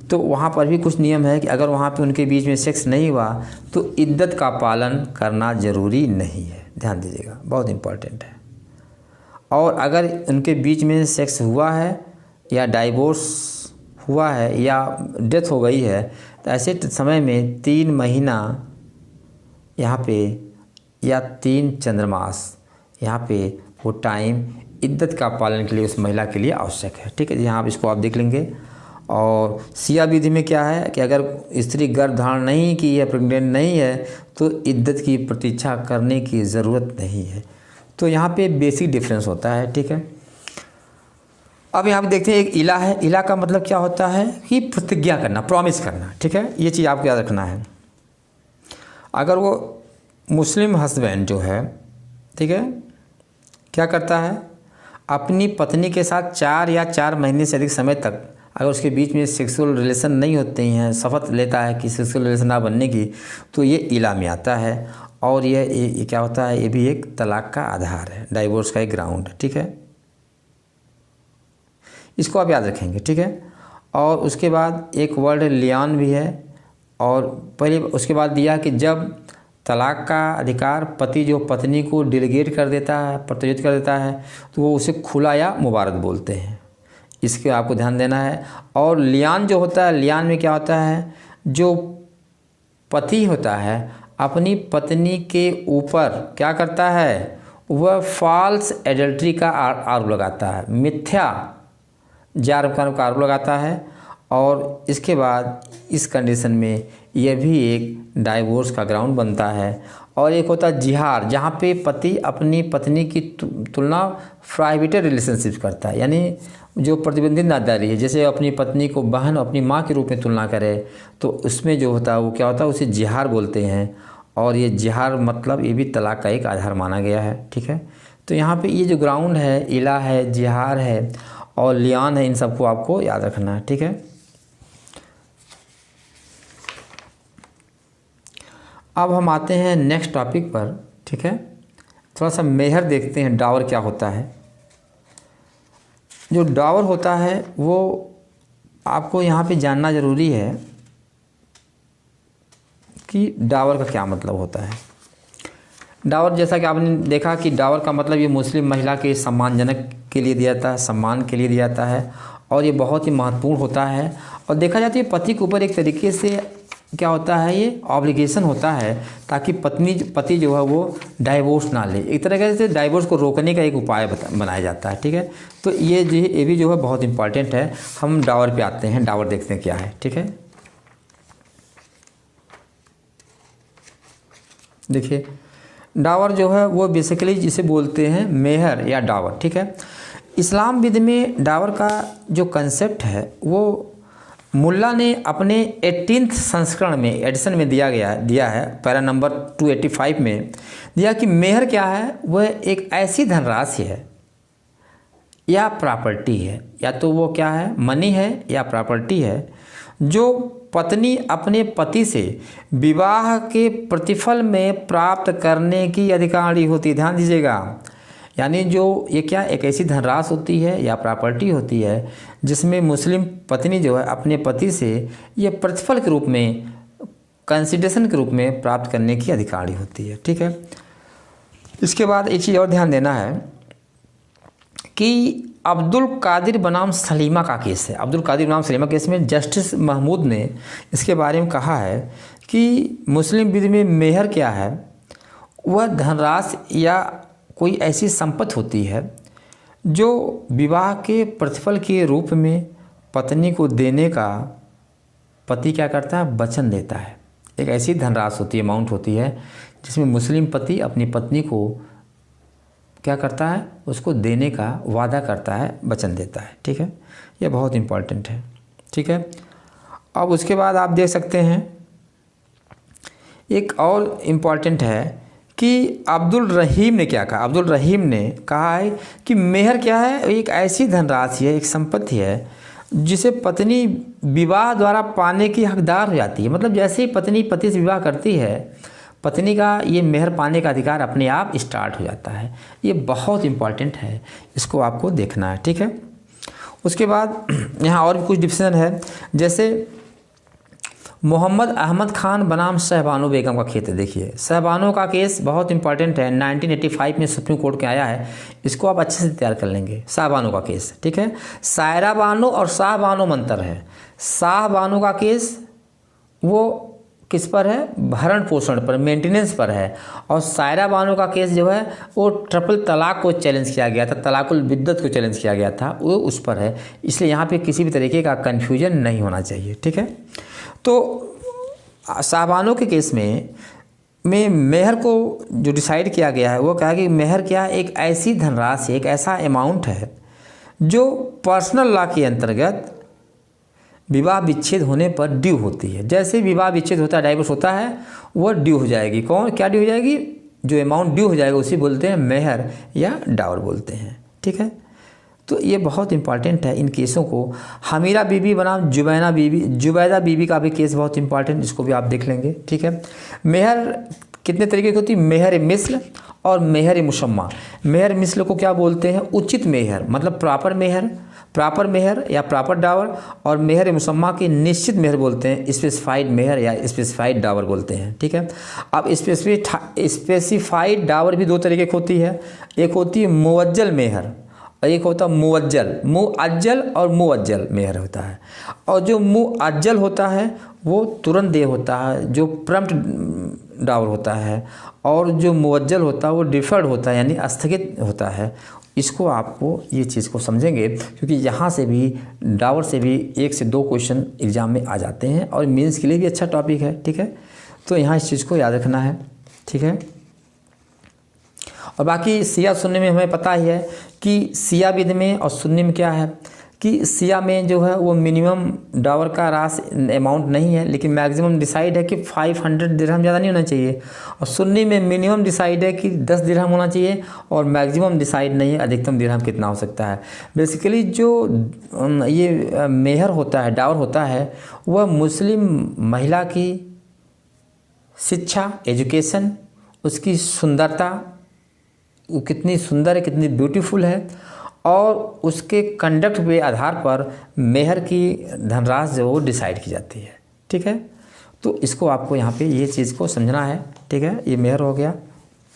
तो वहाँ पर भी कुछ नियम है कि अगर वहाँ पे उनके बीच में सेक्स नहीं हुआ तो इद्दत का पालन करना ज़रूरी नहीं है, ध्यान दीजिएगा, बहुत इम्पॉर्टेंट है। और अगर उनके बीच में सेक्स हुआ है या डाइवोर्स हुआ है या डेथ हो गई है तो ऐसे समय में 3 महीना यहाँ पे या 3 चंद्रमास यहाँ पे वो टाइम इद्दत का पालन के लिए उस महिला के लिए आवश्यक है। ठीक है, यहाँ इसको आप देख लेंगे। और सिया विधि में क्या है कि अगर स्त्री गर्भ धारण नहीं की है, प्रेग्नेंट नहीं है, तो इद्दत की प्रतीक्षा करने की ज़रूरत नहीं है। तो यहाँ पे बेसिक डिफरेंस होता है। ठीक है, अब यहाँ पे देखते हैं एक इला है। इला का मतलब क्या होता है कि प्रतिज्ञा करना, प्रॉमिस करना। ठीक है, ये चीज़ आपको याद रखना है। अगर वो मुस्लिम हस्बैंड जो है, ठीक है, क्या करता है, अपनी पत्नी के साथ 4 या 4 महीने से अधिक समय तक अगर उसके बीच में सेक्सुअल रिलेशन नहीं होते हैं, शपथ लेता है कि सेक्सुअल रिलेशन ना बनने की, तो ये इला में आता है। और ये क्या होता है, ये भी एक तलाक का आधार है, डाइवोर्स का एक ग्राउंड है। ठीक है, इसको आप याद रखेंगे। ठीक है, और उसके बाद एक वर्ड लियान भी है। और पहले उसके बाद दिया कि जब तलाक का अधिकार पति जो पत्नी को डिलीगेट कर देता है, प्रत्युत कर देता है, तो वो उसे खुला या मुबारक बोलते हैं, इसके आपको ध्यान देना है। और लियान जो होता है, लियान में क्या होता है, जो पति होता है अपनी पत्नी के ऊपर क्या करता है, वह फॉल्स एडल्ट्री का आरोप लगाता है, मिथ्या जार्म का आरोप लगाता है। और इसके बाद इस कंडीशन में यह भी एक डाइवोर्स का ग्राउंड बनता है। और एक होता है जिहार, जहाँ पे पति अपनी पत्नी की तुलना प्रोहिबिटेड रिलेशनशिप करता है, यानी जो प्रतिबंधित नातेदारी है, जैसे अपनी पत्नी को बहन अपनी माँ के रूप में तुलना करे, तो उसमें जो होता है वो क्या होता है, उसे जिहार बोलते हैं। और ये जिहार मतलब ये भी तलाक का एक आधार माना गया है। ठीक है, तो यहाँ पे ये जो ग्राउंड है, इला है, जिहार है और लियान है, इन सबको आपको याद रखना है। ठीक है, अब हम आते हैं नेक्स्ट टॉपिक पर। ठीक है, थोड़ा सा मेहर देखते हैं, डावर क्या होता है। जो डावर होता है वो आपको यहाँ पे जानना ज़रूरी है कि डावर का क्या मतलब होता है। डावर, जैसा कि आपने देखा कि डावर का मतलब ये मुस्लिम महिला के सम्मानजनक के लिए दिया जाता है, सम्मान के लिए दिया जाता है, और ये बहुत ही महत्वपूर्ण होता है। और देखा जाता है पति के ऊपर एक तरीके से क्या होता है, ये ऑब्लिगेशन होता है, ताकि पति जो है वो डाइवोर्स ना ले। एक तरह से डाइवोर्स को रोकने का एक उपाय बनाया जाता है। ठीक है, तो ये भी जो है बहुत इंपॉर्टेंट है। हम डावर पे आते हैं, डावर देखते हैं क्या है। ठीक है, देखिए डावर जो है वो बेसिकली जिसे बोलते हैं मेहर या डावर। ठीक है, इस्लाम विधि में डावर का जो कंसेप्ट है वो मुल्ला ने अपने 18th संस्करण में एडिशन में दिया है, पैरा नंबर 285 में दिया कि मेहर क्या है, वह एक ऐसी धनराशि है या प्रॉपर्टी है, या तो वो क्या है, मनी है या प्रॉपर्टी है, जो पत्नी अपने पति से विवाह के प्रतिफल में प्राप्त करने की अधिकारी होती है। ध्यान दीजिएगा, यानी जो ये क्या एक ऐसी धनराशि होती है या प्रॉपर्टी होती है जिसमें मुस्लिम पत्नी जो है अपने पति से ये प्रतिफल के रूप में, कंसिडरेशन के रूप में प्राप्त करने की अधिकारी होती है। ठीक है, इसके बाद एक चीज़ और ध्यान देना है कि अब्दुल कादिर बनाम सलीमा का केस है। अब्दुल कादिर बनाम सलीमा केस में जस्टिस महमूद ने इसके बारे में कहा है कि मुस्लिम विधि में मेहर क्या है, वह धनराशि या कोई ऐसी संपत्ति होती है जो विवाह के प्रतिफल के रूप में पत्नी को देने का पति क्या करता है, वचन देता है। एक ऐसी धनराशि होती है, अमाउंट होती है जिसमें मुस्लिम पति अपनी पत्नी को क्या करता है, उसको देने का वादा करता है, वचन देता है। ठीक है, ये बहुत इम्पॉर्टेंट है। ठीक है, अब उसके बाद आप देख सकते हैं एक और इम्पॉर्टेंट है कि अब्दुल रहीम ने क्या कहा। अब्दुल रहीम ने कहा है कि मेहर क्या है, एक ऐसी धनराशि है, एक संपत्ति है जिसे पत्नी विवाह द्वारा पाने की हकदार हो जाती है। मतलब जैसे ही पत्नी पति से विवाह करती है, पत्नी का ये मेहर पाने का अधिकार अपने आप स्टार्ट हो जाता है। ये बहुत इम्पॉर्टेंट है, इसको आपको देखना है। ठीक है, उसके बाद यहाँ और भी कुछ डिसीजन है, जैसे मोहम्मद अहमद खान बनाम शहबानो बेगम का केस। देखिए शहबानो का केस बहुत इंपॉर्टेंट है, 1985 में सुप्रीम कोर्ट के आया है, इसको आप अच्छे से तैयार कर लेंगे। शहबानो का केस, ठीक है, सायरा बानो और शाहबानो में अंतर है। शाहबानो का केस वो किस पर है, भरण पोषण पर, मेंटेनेंस पर है, और सायरा बानो का केस जो है वो ट्रिपल तलाक को चैलेंज किया गया था, तलाकुल बिद्दत को चैलेंज किया गया था, वो उस पर है। इसलिए यहाँ पे किसी भी तरीके का कन्फ्यूजन नहीं होना चाहिए। ठीक है, तो शाहबानो के केस में मेहर को जो डिसाइड किया गया है वो क्या है कि मेहर क्या है, एक ऐसी धनराशि, एक ऐसा अमाउंट है जो पर्सनल लॉ के अंतर्गत विवाह विच्छेद होने पर ड्यू होती है। जैसे विवाह विच्छेद होता है, डाइवोर्स होता है, वह ड्यू हो जाएगी। कौन क्या ड्यू हो जाएगी, जो अमाउंट ड्यू हो जाएगा उसी बोलते हैं मेहर या डावर बोलते हैं। ठीक है, तो ये बहुत इंपॉर्टेंट है इन केसों को। हमीरा बीबी बनाम जुबैदा बीबी का भी केस बहुत इंपॉर्टेंट, इसको भी आप देख लेंगे। ठीक है, मेहर कितने तरीके की होती है, मेहर मिस्ल और मेहर मुशम्मा। मेहर मिस्ल को क्या बोलते हैं, उचित मेहर, मतलब प्रॉपर मेहर या प्रॉपर डावर, और मेहर मुसम्मा की निश्चित मेहर बोलते हैं, स्पेसिफाइड मेहर या स्पेसिफाइड डावर बोलते हैं। ठीक है, अब स्पेसिफाइड डावर भी दो तरीके की होती है, एक होती है मुअज्जल मेहर और एक होता है मुअज्जल और मुअज्जल मेहर होता है। और जो मुअज्जल होता है वो तुरंत दे होता है, जो प्रम्प्ट डावर होता है, और जो मुअज्जल होता है वो डिफर्ड होता है, यानी स्थगित होता है। इसको आपको ये चीज़ को समझेंगे, क्योंकि यहाँ से भी डावर से भी 1 से 2 क्वेश्चन एग्जाम में आ जाते हैं और मेंस के लिए भी अच्छा टॉपिक है। ठीक है, तो यहाँ इस चीज़ को याद रखना है। ठीक है, और बाकी सिया सुन्नी में हमें पता ही है कि सिया विध में और सुन्नी में क्या है कि सिया में जो है वो मिनिमम डावर का राशि अमाउंट नहीं है, लेकिन मैक्सिमम डिसाइड है कि 500 दिरहम, ज़्यादा नहीं होना चाहिए। और सुन्नी में मिनिमम डिसाइड है कि 10 दिरहम होना चाहिए, और मैक्सिमम डिसाइड नहीं है अधिकतम दिरहम कितना हो सकता है। बेसिकली जो ये मेहर होता है, डावर होता है, वह मुस्लिम महिला की शिक्षा, एजुकेशन, उसकी सुंदरता, वो कितनी सुंदर है, कितनी ब्यूटीफुल है, और उसके कंडक्ट के आधार पर मेहर की धनराशि जो वो डिसाइड की जाती है। ठीक है, तो इसको आपको यहाँ पे ये चीज़ को समझना है। ठीक है, ये मेहर हो गया।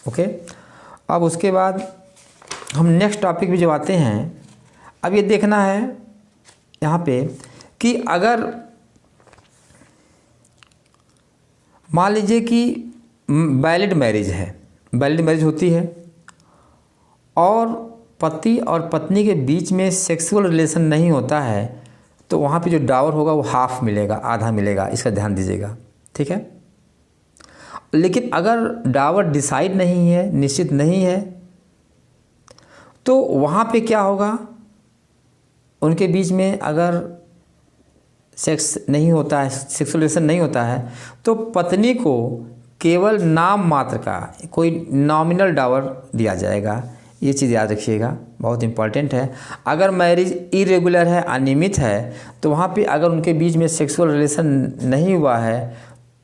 ओके, अब उसके बाद हम नेक्स्ट टॉपिक भी जो आते हैं, अब ये देखना है यहाँ पे कि अगर मान लीजिए कि वैलिड मैरिज है, वैलिड मैरिज होती है और पति और पत्नी के बीच में सेक्सुअल रिलेशन नहीं होता है, तो वहाँ पे जो डावर होगा वो हाफ मिलेगा, आधा मिलेगा, इसका ध्यान दीजिएगा। ठीक है, लेकिन अगर डावर डिसाइड नहीं है, निश्चित नहीं है, तो वहाँ पे क्या होगा, उनके बीच में अगर सेक्स नहीं होता है, सेक्सुअल रिलेशन नहीं होता है, तो पत्नी को केवल नाम मात्र का कोई नॉमिनल डावर दिया जाएगा। ये चीज़ याद रखिएगा, बहुत इंपॉर्टेंट है। अगर मैरिज इरेगुलर है, अनियमित है, तो वहाँ पे अगर उनके बीच में सेक्सुअल रिलेशन नहीं हुआ है,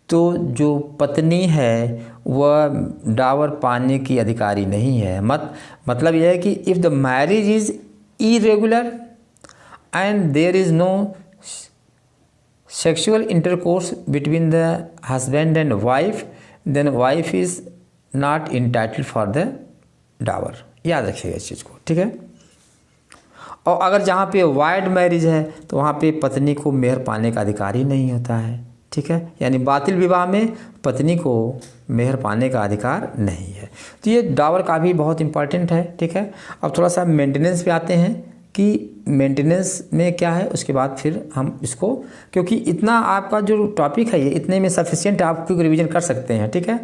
तो जो पत्नी है वह डावर पाने की अधिकारी नहीं है। मतलब यह है कि if the marriage is irregular and there is no sexual intercourse between the husband and wife, then wife is not entitled for the dower. याद रखिएगा इस चीज़ को। ठीक है, और अगर जहाँ पे वाइड मैरिज है, तो वहाँ पे पत्नी को मेहर पाने का अधिकार ही नहीं होता है। ठीक है, यानी बातिल विवाह में पत्नी को मेहर पाने का अधिकार नहीं है। तो ये डावर का भी बहुत इंपॉर्टेंट है। ठीक है, अब थोड़ा सा मेंटेनेंस पे आते हैं कि मेंटेनेंस में क्या है, उसके बाद फिर हम इसको, क्योंकि इतना आपका जो टॉपिक है ये इतने में सफिशिएंट आप क्विक रिवीजन कर सकते हैं, ठीक है।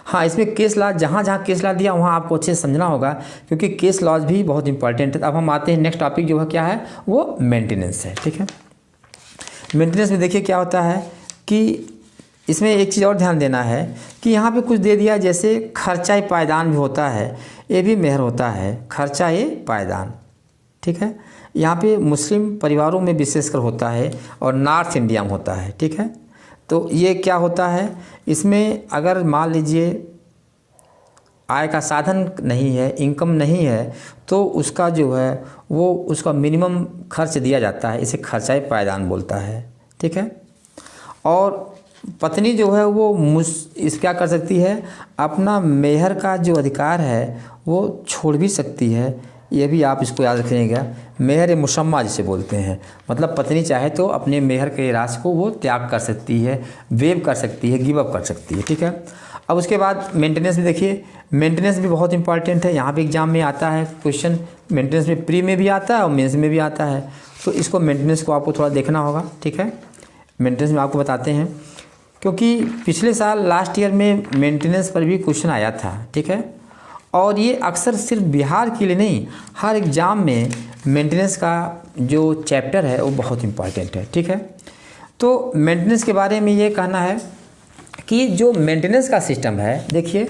हाँ, इसमें केस लॉ, जहाँ जहाँ केस लॉ दिया वहाँ आपको अच्छे से समझना होगा, क्योंकि केस लॉज भी बहुत इंपॉर्टेंट है। अब हम आते हैं नेक्स्ट टॉपिक जो है क्या है, वो मेंटेनेंस है, ठीक है। मेंटेनेंस में देखिए क्या होता है कि इसमें एक चीज़ और ध्यान देना है कि यहाँ पे कुछ दे दिया, जैसे खर्चा पायदान भी होता है, ये भी मेहर होता है, खर्चा पायदान, ठीक है। यहाँ पे मुस्लिम परिवारों में विशेषकर होता है और नॉर्थ इंडिया में होता है, ठीक है। तो ये क्या होता है, इसमें अगर मान लीजिए आय का साधन नहीं है, इनकम नहीं है, तो उसका जो है वो उसका मिनिमम खर्च दिया जाता है, इसे खर्चा पायदान बोलता है, ठीक है। और पत्नी जो है वो इस क्या कर सकती है, अपना मेहर का जो अधिकार है वो छोड़ भी सकती है, ये भी आप इसको याद रखिएगा। मेहर मुसम्मा जिसे बोलते हैं, मतलब पत्नी चाहे तो अपने मेहर के राशि को वो त्याग कर सकती है, वेव कर सकती है, गिव अप कर सकती है, ठीक है। अब उसके बाद मेंटेनेंस भी देखिए, मेंटेनेंस भी बहुत इंपॉर्टेंट है, यहाँ पे एग्जाम में आता है क्वेश्चन, मेंटेनेंस में प्री में भी आता है और मेंस में भी आता है, तो इसको मेंटेनेंस को आपको थोड़ा देखना होगा, ठीक है। मेंटेनेंस में आपको बताते हैं, क्योंकि पिछले साल लास्ट ईयर में मेंटेनेंस पर भी क्वेश्चन आया था, ठीक है। और ये अक्सर सिर्फ बिहार के लिए नहीं, हर एग्ज़ाम में मेंटेनेंस का जो चैप्टर है वो बहुत इंपॉर्टेंट है, ठीक है। तो मेंटेनेंस के बारे में ये कहना है कि जो मेंटेनेंस का सिस्टम है, देखिए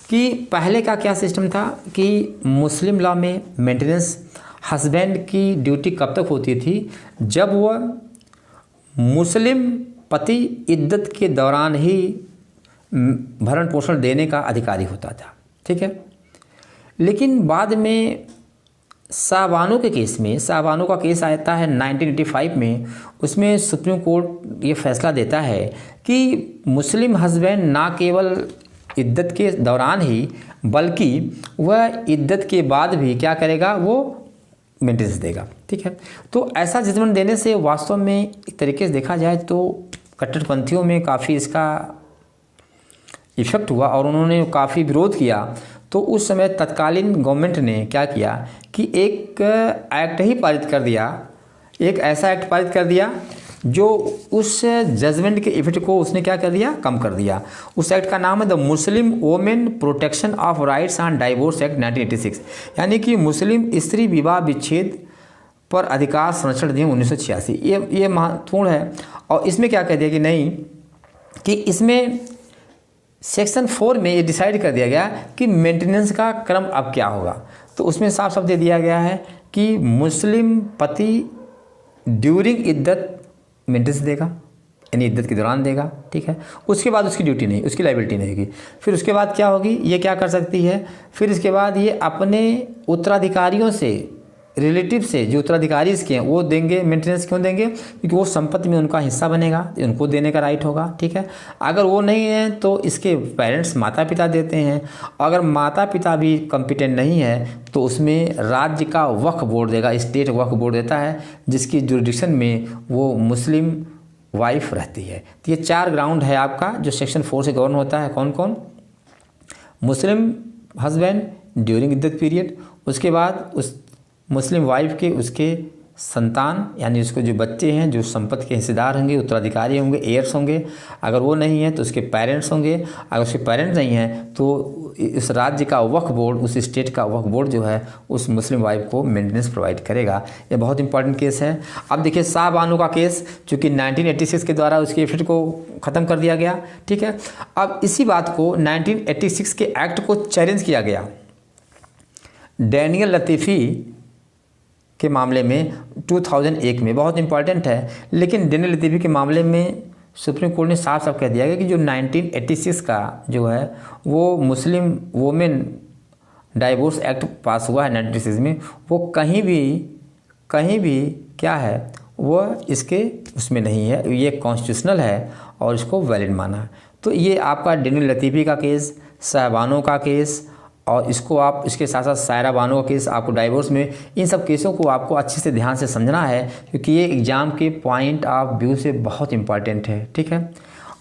कि पहले का क्या सिस्टम था कि मुस्लिम लॉ में मेंटेनेंस हस्बैंड की ड्यूटी कब तक होती थी, जब वह मुस्लिम पति इद्दत के दौरान ही भरण पोषण देने का अधिकारी होता था, ठीक है। लेकिन बाद में शाहबानो के केस में, शाहबानो का केस आता है 1985 में, उसमें सुप्रीम कोर्ट ये फैसला देता है कि मुस्लिम हस्बैंड ना केवल इद्दत के दौरान ही बल्कि वह इद्दत के बाद भी क्या करेगा, वो मेंटेनेंस देगा, ठीक है। तो ऐसा जजमेंट देने से वास्तव में एक तरीके से देखा जाए तो कट्टरपंथियों में काफ़ी इसका इफ़ेक्ट हुआ और उन्होंने काफ़ी विरोध किया। तो उस समय तत्कालीन गवर्नमेंट ने क्या किया कि एक एक्ट ही पारित कर दिया, एक ऐसा एक्ट पारित कर दिया जो उस जजमेंट के इफेक्ट को उसने क्या कर दिया, कम कर दिया। उस एक्ट का नाम है the Muslim women protection of rights on divorce act 1986, यानी कि मुस्लिम स्त्री विवाह विच्छेद पर अधिकार संरक्षण अधिनियम 1986। ये महत्वपूर्ण है। और इसमें क्या कह दिया कि नहीं, कि इसमें सेक्शन 4 में ये डिसाइड कर दिया गया कि मेंटेनेंस का क्रम अब क्या होगा। तो उसमें साफ साफ दे दिया गया है कि मुस्लिम पति ड्यूरिंग इद्दत मेंटेनेंस देगा, यानी इद्दत के दौरान देगा, ठीक है। उसके बाद उसकी ड्यूटी नहीं, उसकी लायबिलिटी नहीं होगी। फिर उसके बाद क्या होगी, ये क्या कर सकती है, फिर इसके बाद ये अपने उत्तराधिकारियों से, रिलेटिव से, जो उत्तराधिकारी इसके हैं वो देंगे। मेंटेनेंस क्यों देंगे, क्योंकि वो संपत्ति में उनका हिस्सा बनेगा, उनको देने का राइट होगा, ठीक है। अगर वो नहीं है तो इसके पेरेंट्स माता पिता देते हैं। अगर माता पिता भी कॉम्पिटेंट नहीं है तो उसमें राज्य का वक्फ बोर्ड देगा, स्टेट वक्फ बोर्ड देता है, जिसकी जुरिडिक्शन में वो मुस्लिम वाइफ रहती है। तो ये 4 ग्राउंड है आपका जो सेक्शन 4 से गवर्न होता है। कौन कौन, मुस्लिम हस्बैंड ड्यूरिंग इद्दत पीरियड, उसके बाद उस मुस्लिम वाइफ के उसके संतान, यानी उसको जो बच्चे हैं, जो संपत्ति के हिस्सेदार होंगे, उत्तराधिकारी होंगे, एयर्स होंगे। अगर वो नहीं है तो उसके पेरेंट्स होंगे। अगर उसके पेरेंट्स नहीं हैं तो इस राज्य का वक्फ बोर्ड, उस स्टेट का वक्फ बोर्ड जो है उस मुस्लिम वाइफ को मेंटेनेंस प्रोवाइड करेगा। ये बहुत इंपॉर्टेंट केस है। अब देखिए शाहबानो का केस, चूँकि 1986 के द्वारा उसके इफेक्ट को ख़त्म कर दिया गया, ठीक है। अब इसी बात को 1986 के एक्ट को चैलेंज किया गया डैनियल लतीफ़ी के मामले में 2001 में, बहुत इंपॉर्टेंट है। लेकिन डैनियल लतीफ़ी के मामले में सुप्रीम कोर्ट ने साफ साफ कह दिया गया कि जो 1986 का जो है वो मुस्लिम वोमेन डाइवोर्स एक्ट पास हुआ है 1986 में, वो कहीं भी क्या है, वो इसके उसमें नहीं है, ये कॉन्स्टिट्यूशनल है और इसको वैलिड माना। तो ये आपका डैनियल लतीफ़ी का केस, शाहबानो का केस, और इसको आप इसके साथ साथ सायरा बानो का केस आपको डाइवोर्स में, इन सब केसों को आपको अच्छे से ध्यान से समझना है, क्योंकि ये एग्ज़ाम के पॉइंट ऑफ व्यू से बहुत इंपॉर्टेंट है, ठीक है।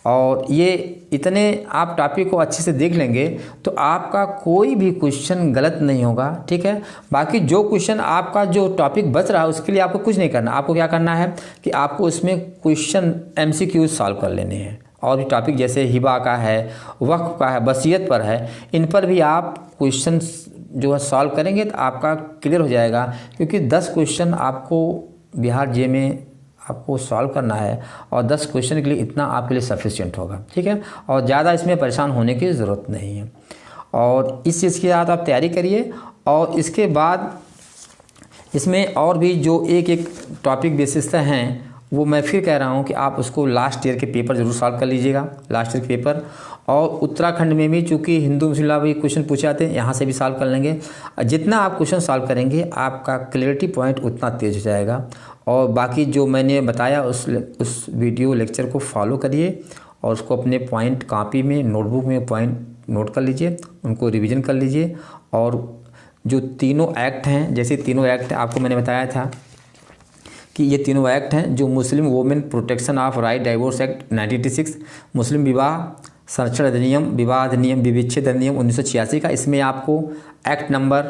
और ये इतने आप टॉपिक को अच्छे से देख लेंगे तो आपका कोई भी क्वेश्चन गलत नहीं होगा, ठीक है। बाकी जो क्वेश्चन आपका जो टॉपिक बच रहा है उसके लिए आपको कुछ नहीं करना, आपको क्या करना है कि आपको इसमें क्वेश्चन MCQ सॉल्व कर लेने हैं। और भी टॉपिक जैसे हिबा का है, वक्फ का है, वसीयत पर है, इन पर भी आप क्वेश्चन जो है सॉल्व करेंगे तो आपका क्लियर हो जाएगा, क्योंकि 10 क्वेश्चन आपको बिहार जे में आपको सॉल्व करना है और 10 क्वेश्चन के लिए इतना आपके लिए सफिशिएंट होगा, ठीक है। और ज़्यादा इसमें परेशान होने की ज़रूरत नहीं है। और इस चीज़ के साथ आप तैयारी करिए। और इसके बाद इसमें और भी जो एक टॉपिक बेसिस हैं वो मैं फिर कह रहा हूँ कि आप उसको लास्ट ईयर के पेपर ज़रूर सॉल्व कर लीजिएगा, लास्ट ईयर के पेपर। और उत्तराखंड में भी चूँकि हिंदू मुस्लिम भी क्वेश्चन पूछे जाते हैं, यहाँ से भी सॉल्व कर लेंगे। जितना आप क्वेश्चन सॉल्व करेंगे आपका क्लैरिटी पॉइंट उतना तेज हो जाएगा। और बाकी जो मैंने बताया उस वीडियो लेक्चर को फॉलो करिए और उसको अपने पॉइंट कॉपी में, नोटबुक में पॉइंट नोट कर लीजिए, उनको रिवीजन कर लीजिए। और जो तीनों एक्ट हैं, जैसे तीनों एक्ट आपको मैंने बताया था कि ये तीनों एक्ट हैं, जो Muslim women protection of right divorce act 1986, मुस्लिम विवाह संरक्षण अधिनियम, विवाह अधिनियम, विच्छेद अधिनियम 1986 का, इसमें आपको एक्ट नंबर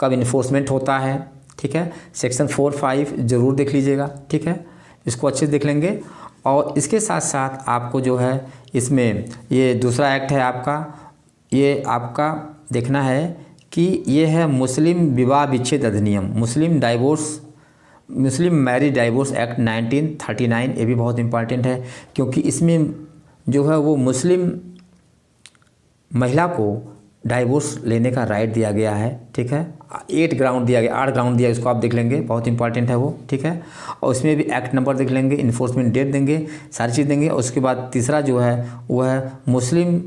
कब इन्फोर्समेंट होता है, ठीक है। सेक्शन 4-5 ज़रूर देख लीजिएगा, ठीक है, इसको अच्छे से देख लेंगे। और इसके साथ साथ आपको जो है इसमें ये दूसरा एक्ट है आपका, ये आपका देखना है कि ये है मुस्लिम विवाह विच्छेद अधिनियम, मुस्लिम मैरिज डाइवोर्स एक्ट 1939। ये भी बहुत इंपॉर्टेंट है, क्योंकि इसमें जो है वो मुस्लिम महिला को डाइवोर्स लेने का राइट दिया गया है, ठीक है। 8 ग्राउंड दिया गया, 8 ग्राउंड दिया, इसको आप देख लेंगे, बहुत इंपॉर्टेंट है वो, ठीक है। और उसमें भी एक्ट नंबर देख लेंगे, इन्फोर्समेंट डेट देंगे, सारी चीज़ देंगे। और उसके बाद तीसरा जो है वो है मुस्लिम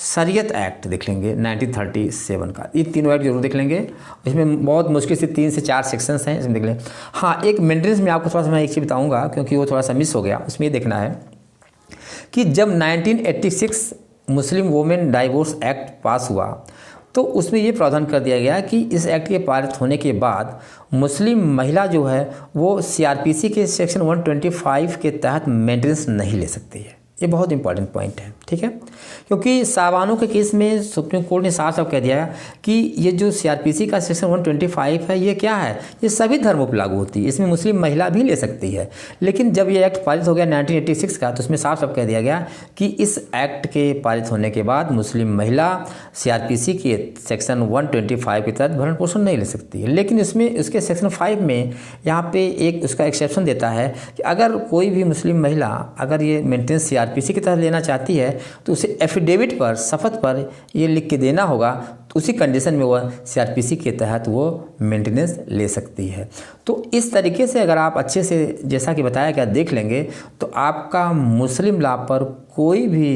शरीयत एक्ट देख लेंगे 1937 का। ये तीनों एक्ट जरूर देख लेंगे। इसमें बहुत मुश्किल से 3 से 4 सेक्शंस हैं, इसमें देख लें। हाँ, एक मेंटेनेंस में आपको थोड़ा सा मैं एक चीज़ बताऊंगा, क्योंकि वो थोड़ा सा मिस हो गया। उसमें ये देखना है कि जब 1986 मुस्लिम वुमेन डाइवोर्स एक्ट पास हुआ तो उसमें ये प्रावधान कर दिया गया कि इस एक्ट के पारित होने के बाद मुस्लिम महिला जो है वो CRPC के सेक्शन 125 के तहत मेंटेनेंस नहीं ले सकती है। ये बहुत इंपॉर्टेंट पॉइंट है, ठीक है, क्योंकि सावानों के केस में सुप्रीम कोर्ट ने साफ साफ कह दिया कि ये जो CRPC का सेक्शन 125 है, ये क्या है, ये सभी धर्मों पर लागू होती है, इसमें मुस्लिम महिला भी ले सकती है। लेकिन जब ये एक्ट पारित हो गया 1986 का, तो उसमें साफ साफ कह दिया गया कि इस एक्ट के पारित होने के बाद मुस्लिम महिला CRPC के सेक्शन 125 के तहत भरण पोषण नहीं ले सकती है। लेकिन इसमें उसके सेक्शन 5 में यहाँ पे एक उसका एक्सेप्शन देता है कि अगर कोई भी मुस्लिम महिला अगर ये मेंटेनेंस CRPC की तहत लेना चाहती है तो उसे एफिडेविट पर, शपथ पर ये लिख के देना होगा, तो उसी कंडीशन में वह CRPC के तहत वो मेंटेनेंस ले सकती है। तो इस तरीके से अगर आप अच्छे से, जैसा कि बताया गया, देख लेंगे तो आपका मुस्लिम लॉ पर कोई भी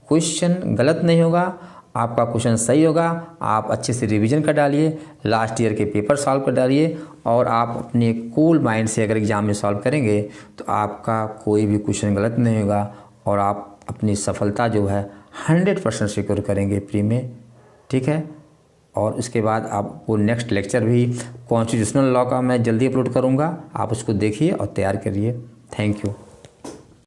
क्वेश्चन गलत नहीं होगा, आपका क्वेश्चन सही होगा। आप अच्छे से रिवीजन कर डालिए, लास्ट ईयर के पेपर सॉल्व कर डालिए, और आप अपने कूल माइंड से अगर एग्ज़ाम में सॉल्व करेंगे तो आपका कोई भी क्वेश्चन गलत नहीं होगा और आप अपनी सफलता जो है 100% सिक्योर करेंगे प्री में, ठीक है। और उसके बाद आपको नेक्स्ट लेक्चर भी कॉन्स्टिट्यूशनल लॉ का मैं जल्दी अपलोड करूँगा, आप उसको देखिए और तैयार करिए। Thank you.